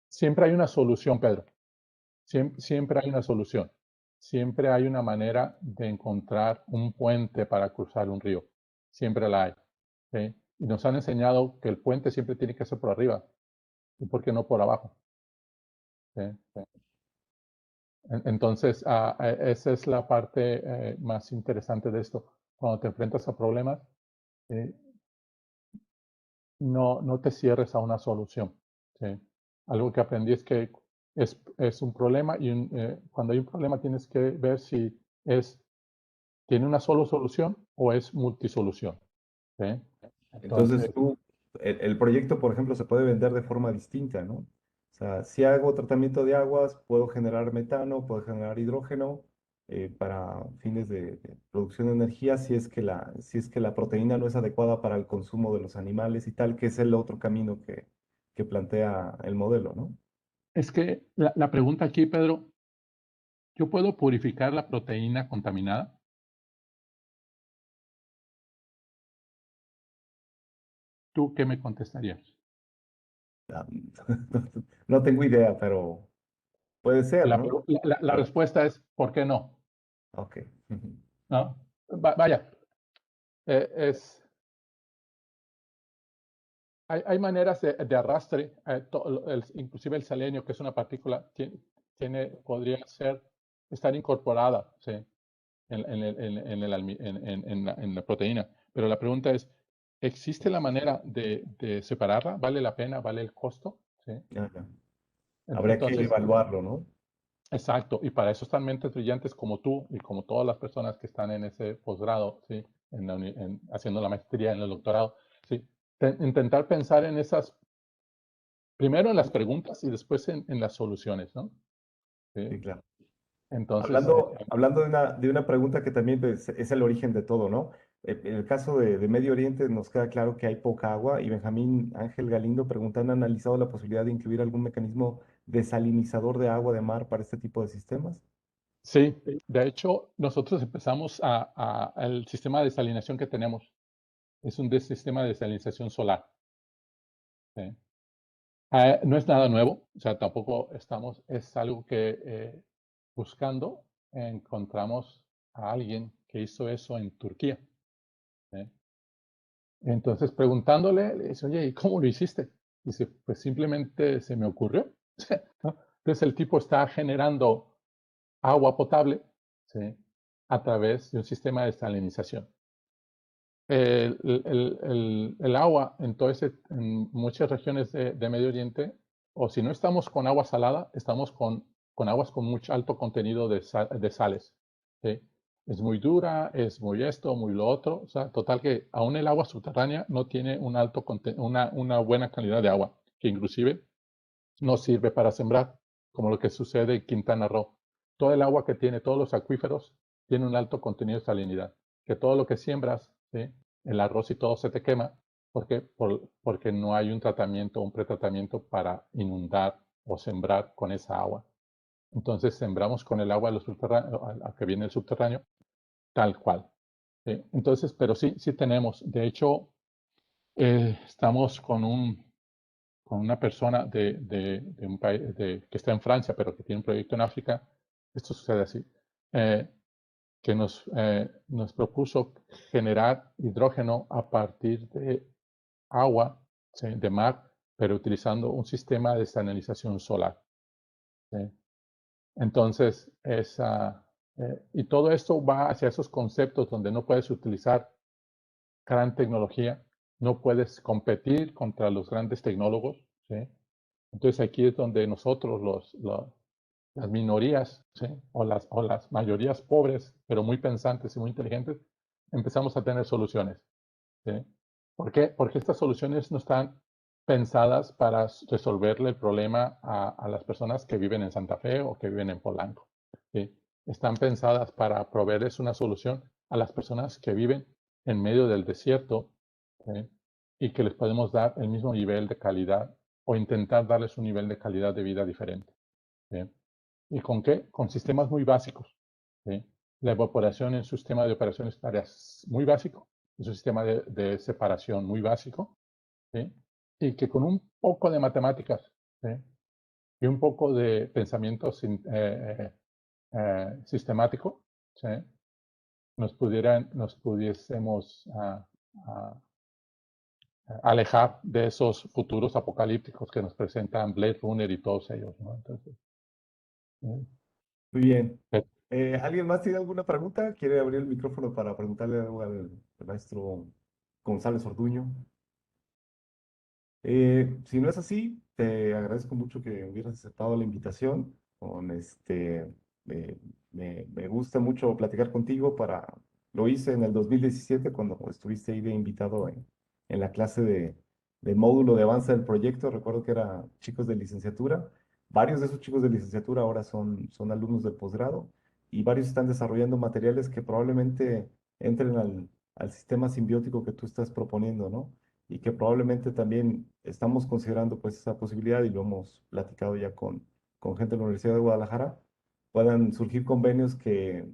siempre hay una solución, Pedro. Siempre hay una solución. Siempre hay una manera de encontrar un puente para cruzar un río. Siempre la hay. ¿Sí? Y nos han enseñado que el puente siempre tiene que ser por arriba. ¿Y por qué no por abajo? ¿Sí? Entonces, esa es la parte más interesante de esto. Cuando te enfrentas a problemas, eh, no te cierres a una solución. ¿Sí? Algo que aprendí es que es un problema y cuando hay un problema tienes que ver si tiene una sola solución o es multisolución. ¿Sí?
Entonces
Entonces,
tú, el proyecto, por ejemplo, se puede vender de forma distinta, ¿no? O sea, si hago tratamiento de aguas, puedo generar metano, puedo generar hidrógeno para fines de producción de energía si es que la proteína no es adecuada para el consumo de los animales y tal, que es el otro camino que plantea el modelo, ¿no?
es que la pregunta aquí, Pedro, ¿yo puedo purificar la proteína contaminada? ¿Tú qué me contestarías?
Ah, no tengo idea, pero puede ser,
La,
¿no?
la- la respuesta es, ¿por qué no?
Ok. Ujú.
¿No? Vaya, es, hay maneras de arrastre, inclusive el selenio, que es una partícula, podría estar incorporada, ¿sí? En la proteína. Pero la pregunta es, ¿existe la manera de separarla? ¿Vale la pena? ¿Vale el costo? ¿Sí?
Ajá. Habría que
Entonces,
evaluarlo, ¿no?
exacto. Y para eso están mentes brillantes como tú y como todas las personas que están en ese posgrado, ¿sí? Haciendo la maestría, en el doctorado, ¿sí? Intentar pensar en esas, primero en las preguntas y después en las soluciones, ¿no? ¿Sí?
Sí, claro.
Entonces,
Hablando de una pregunta que también pues, es el origen de todo, ¿no? En el caso de Medio Oriente nos queda claro que hay poca agua y Benjamín Ángel Galindo pregunta, ¿han analizado la posibilidad de incluir algún mecanismo desalinizador de agua de mar para este tipo de sistemas?
sí, de hecho, nosotros empezamos el sistema de desalinización que tenemos. Es un sistema de desalinización solar. ¿Sí? No es nada nuevo, o sea, tampoco es algo que buscando encontramos a alguien que hizo eso en Turquía. Entonces, preguntándole, le dice, oye, ¿y cómo lo hiciste? Dice, pues simplemente se me ocurrió. ¿no? Entonces, el tipo está generando agua potable, ¿sí? A través de un sistema de salinización. El agua en muchas regiones de Medio Oriente, o si no estamos con agua salada, estamos con aguas con mucho alto contenido de sales. ¿sí? Es muy dura, es muy esto, muy lo otro. O sea, total que aún el agua subterránea no tiene una buena calidad de agua, que inclusive no sirve para sembrar, como lo que sucede en Quintana Roo. Todo el agua que tiene, todos los acuíferos, tiene un alto contenido de salinidad. Que todo lo que siembras, ¿sí? El arroz y todo se te quema, porque no hay un tratamiento, un pretratamiento para inundar o sembrar con esa agua. Entonces sembramos con el agua que viene del subterráneo, tal cual. ¿sí? Entonces, pero sí tenemos. De hecho, estamos con una persona de un país que está en Francia, pero que tiene un proyecto en África. Esto sucede así. Que nos propuso generar hidrógeno a partir de agua, ¿sí? de mar, pero utilizando un sistema de salinización solar. ¿sí? Entonces, y todo esto va hacia esos conceptos donde no puedes utilizar gran tecnología, no puedes competir contra los grandes tecnólogos. ¿sí? Entonces aquí es donde nosotros, las minorías, ¿sí? o las mayorías pobres, pero muy pensantes y muy inteligentes, empezamos a tener soluciones. ¿sí? ¿Por qué? Porque estas soluciones no están pensadas para resolverle el problema a las personas que viven en Santa Fe o que viven en Polanco. ¿sí? Están pensadas para proveerles una solución a las personas que viven en medio del desierto, ¿sí? y que les podemos dar el mismo nivel de calidad o intentar darles un nivel de calidad de vida diferente. ¿sí? ¿Y con qué? Con sistemas muy básicos. ¿sí? La evaporación es un sistema de operaciones tareas muy básico, es un sistema de separación muy básico, ¿sí? y que con un poco de matemáticas ¿sí? y un poco de pensamiento sistemático, ¿sí? nos pudiésemos alejar de esos futuros apocalípticos que nos presentan Blade Runner y todos ellos. ¿no? Entonces,
Muy bien.
eh,
¿Alguien más tiene alguna pregunta? ¿Quiere abrir el micrófono para preguntarle algo al maestro González Orduño? Si no es así, te agradezco mucho que hubieras aceptado la invitación. Me gusta mucho platicar contigo lo hice en el 2017 cuando estuviste ahí de invitado en la clase de módulo de avance del proyecto. Recuerdo que eran chicos de licenciatura. Varios de esos chicos de licenciatura ahora son alumnos del posgrado y varios están desarrollando materiales que probablemente entren al sistema simbiótico que tú estás proponiendo, ¿no? Y que probablemente también estamos considerando pues esa posibilidad y lo hemos platicado ya con gente de la Universidad de Guadalajara, puedan surgir convenios que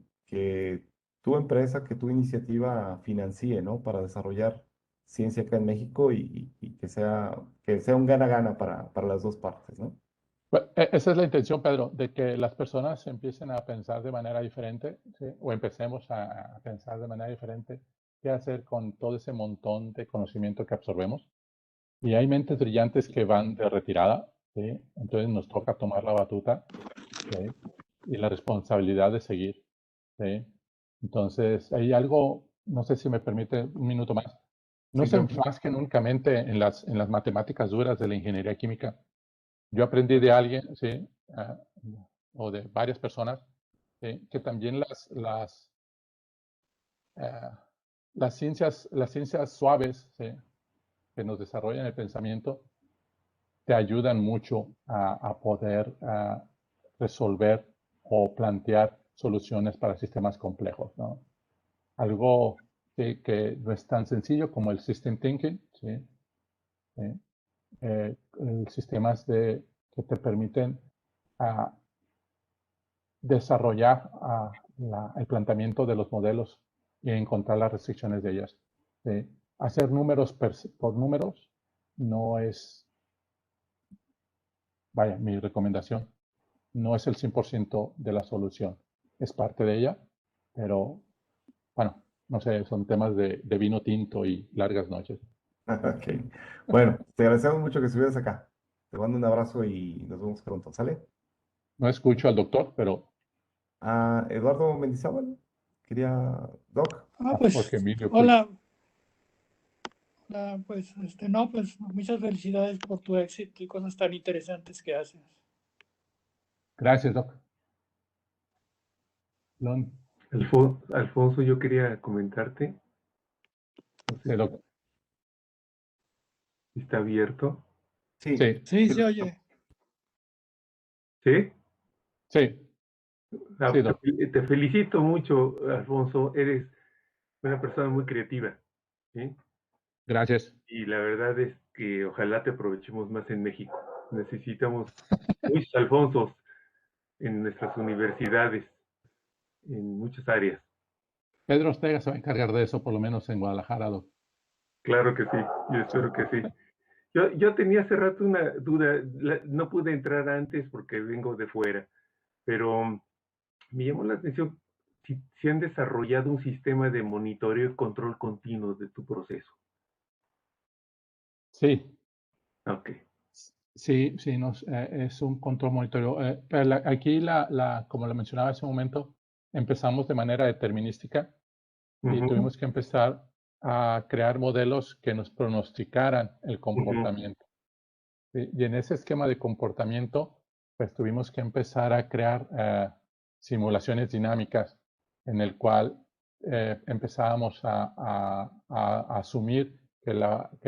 tu empresa, que tu iniciativa financie, ¿no? Para desarrollar ciencia acá en México y que sea un gana-gana para las dos partes, ¿no?
Esa es la intención, Pedro, de que las personas empiecen a pensar de manera diferente, ¿sí? o empecemos a pensar de manera diferente qué hacer con todo ese montón de conocimiento que absorbemos. Y hay mentes brillantes que van de retirada, ¿sí? Entonces nos toca tomar la batuta, ¿sí? y la responsabilidad de seguir. ¿sí? Entonces, hay algo, no sé si me permite un minuto más. No
Sí,
se
claro.
enfrasquen únicamente en las matemáticas duras de la ingeniería química. Yo aprendí de alguien, ¿sí? Ah, o de varias personas, ¿sí? que también ah, las ciencias suaves, ¿sí? que nos desarrollan el pensamiento, te ayudan mucho a poder resolver o plantear soluciones para sistemas complejos. ¿no? Algo que no es tan sencillo como el system thinking, ¿sí? ¿sí? Sistemas que te permiten ah, desarrollar el planteamiento de los modelos y encontrar las restricciones de ellas. ¿sí? Hacer números por números no es, vaya, mi recomendación, no es el 100% de la solución. es parte de ella, pero bueno, no sé, son temas de vino tinto y largas noches.
Ok. Bueno, te agradecemos mucho que estuvieras acá. Te mando un abrazo y nos vemos pronto, ¿sale?
No escucho al doctor, pero
Eduardo Mendizábal, quería, Doc.
Jorge
Pues,
Emilio escucho.
hola, pues, no, pues, muchas felicidades por tu éxito y cosas tan interesantes que haces.
Gracias, Doc. Lon,
Alfonso, yo quería comentarte, no sé
sí, Doc.
si está abierto.
Sí,
Sí,
Sí,
sí,
se oye.
¿Sí?
sí,
Ah,
sí, Doc.
te felicito mucho, Alfonso, eres una persona muy creativa, ¿sí?
Gracias.
Y la verdad es que ojalá te aprovechemos más en México. Necesitamos muchos Alfonsos en nuestras universidades, en muchas áreas.
Pedro Ortega se va a encargar de eso, por lo menos en Guadalajara, Doc.
Claro que sí, yo espero que sí. Yo tenía hace rato una duda, no pude entrar antes porque vengo de fuera, pero me llamó la atención si han desarrollado un sistema de monitoreo y control continuo de tu proceso.
Sí,
Ok.
sí, sí, es un control monitoreo. Pero aquí, como lo mencionaba hace un momento, empezamos de manera determinística y
Ujú,
tuvimos que empezar a crear modelos que nos pronosticaran el
ujú,
comportamiento. ¿Sí? Y en ese esquema de comportamiento, pues tuvimos que empezar a crear simulaciones dinámicas en el cual empezábamos a asumir que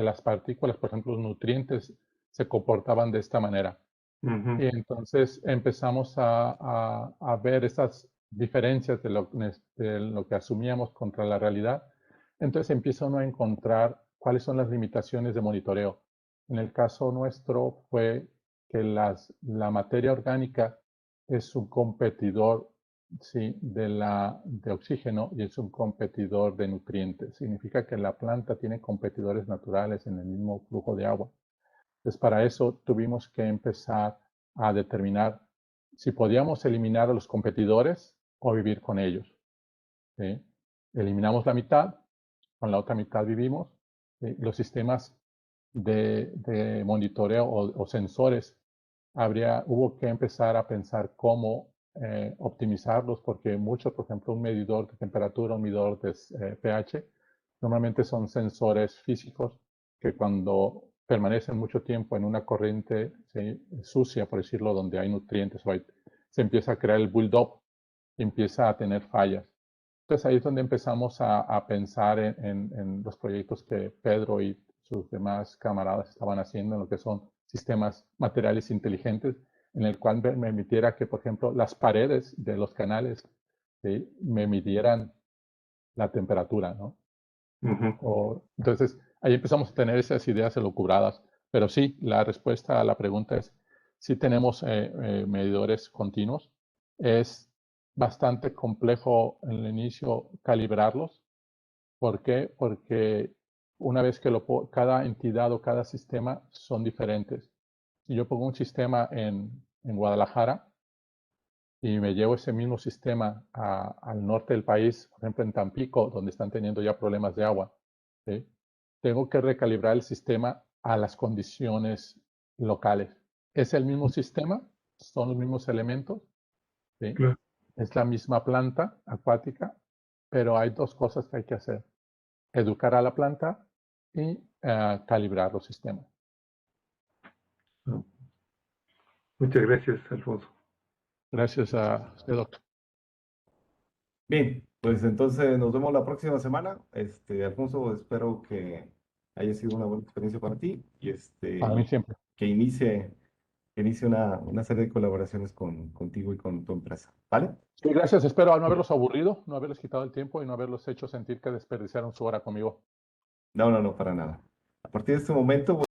las partículas, por ejemplo, los nutrientes, se comportaban de esta manera.
ujú,
Y entonces empezamos a ver esas diferencias de lo que asumíamos contra la realidad. Entonces empieza uno a encontrar cuáles son las limitaciones de monitoreo. En el caso nuestro fue que la materia orgánica es un competidor, sí, de oxígeno y es un competidor de nutrientes. Significa que la planta tiene competidores naturales en el mismo flujo de agua. Entonces, para eso tuvimos que empezar a determinar si podíamos eliminar a los competidores o vivir con ellos. ¿Sí? Eliminamos la mitad, con la otra mitad vivimos. ¿Sí? Los sistemas de monitoreo o sensores, hubo que empezar a pensar cómo optimizarlos, porque muchos, por ejemplo, un medidor de temperatura, un medidor de pH, normalmente son sensores físicos que cuando permanecen mucho tiempo en una corriente, ¿sí?, sucia, por decirlo, donde hay nutrientes, se empieza a crear el build-up y empieza a tener fallas. Entonces ahí es donde empezamos a pensar en los proyectos que Pedro y sus demás camaradas estaban haciendo en lo que son sistemas materiales inteligentes, en el cual me permitiera que, por ejemplo, las paredes de los canales, ¿sí?, me midieran la temperatura, ¿no?
ujú.
Entonces, ahí empezamos a tener esas ideas elucubradas. Pero sí, la respuesta a la pregunta es, sí tenemos medidores continuos. Es bastante complejo en el inicio calibrarlos. ¿Por qué? Porque una vez que cada entidad o cada sistema son diferentes. Si yo pongo un sistema en Guadalajara y me llevo ese mismo sistema al norte del país, por ejemplo en Tampico, donde están teniendo ya problemas de agua, ¿sí?, tengo que recalibrar el sistema a las condiciones locales. Es el mismo sistema, son los mismos elementos, ¿sí?,
Claro.
es la misma planta acuática, pero hay dos cosas que hay que hacer: educar a la planta y calibrar los sistemas.
Muchas gracias, Alfonso.
Gracias a usted, doctor.
Bien, pues entonces nos vemos la próxima semana. Alfonso, espero que haya sido una buena experiencia para ti y
Para mí siempre.
que inicie una serie de colaboraciones contigo y con tu empresa. ¿Vale?
Sí, gracias. Espero no haberlos aburrido, no haberles quitado el tiempo y no haberlos hecho sentir que desperdiciaron su hora conmigo.
No, no, no, para nada. A partir de este momento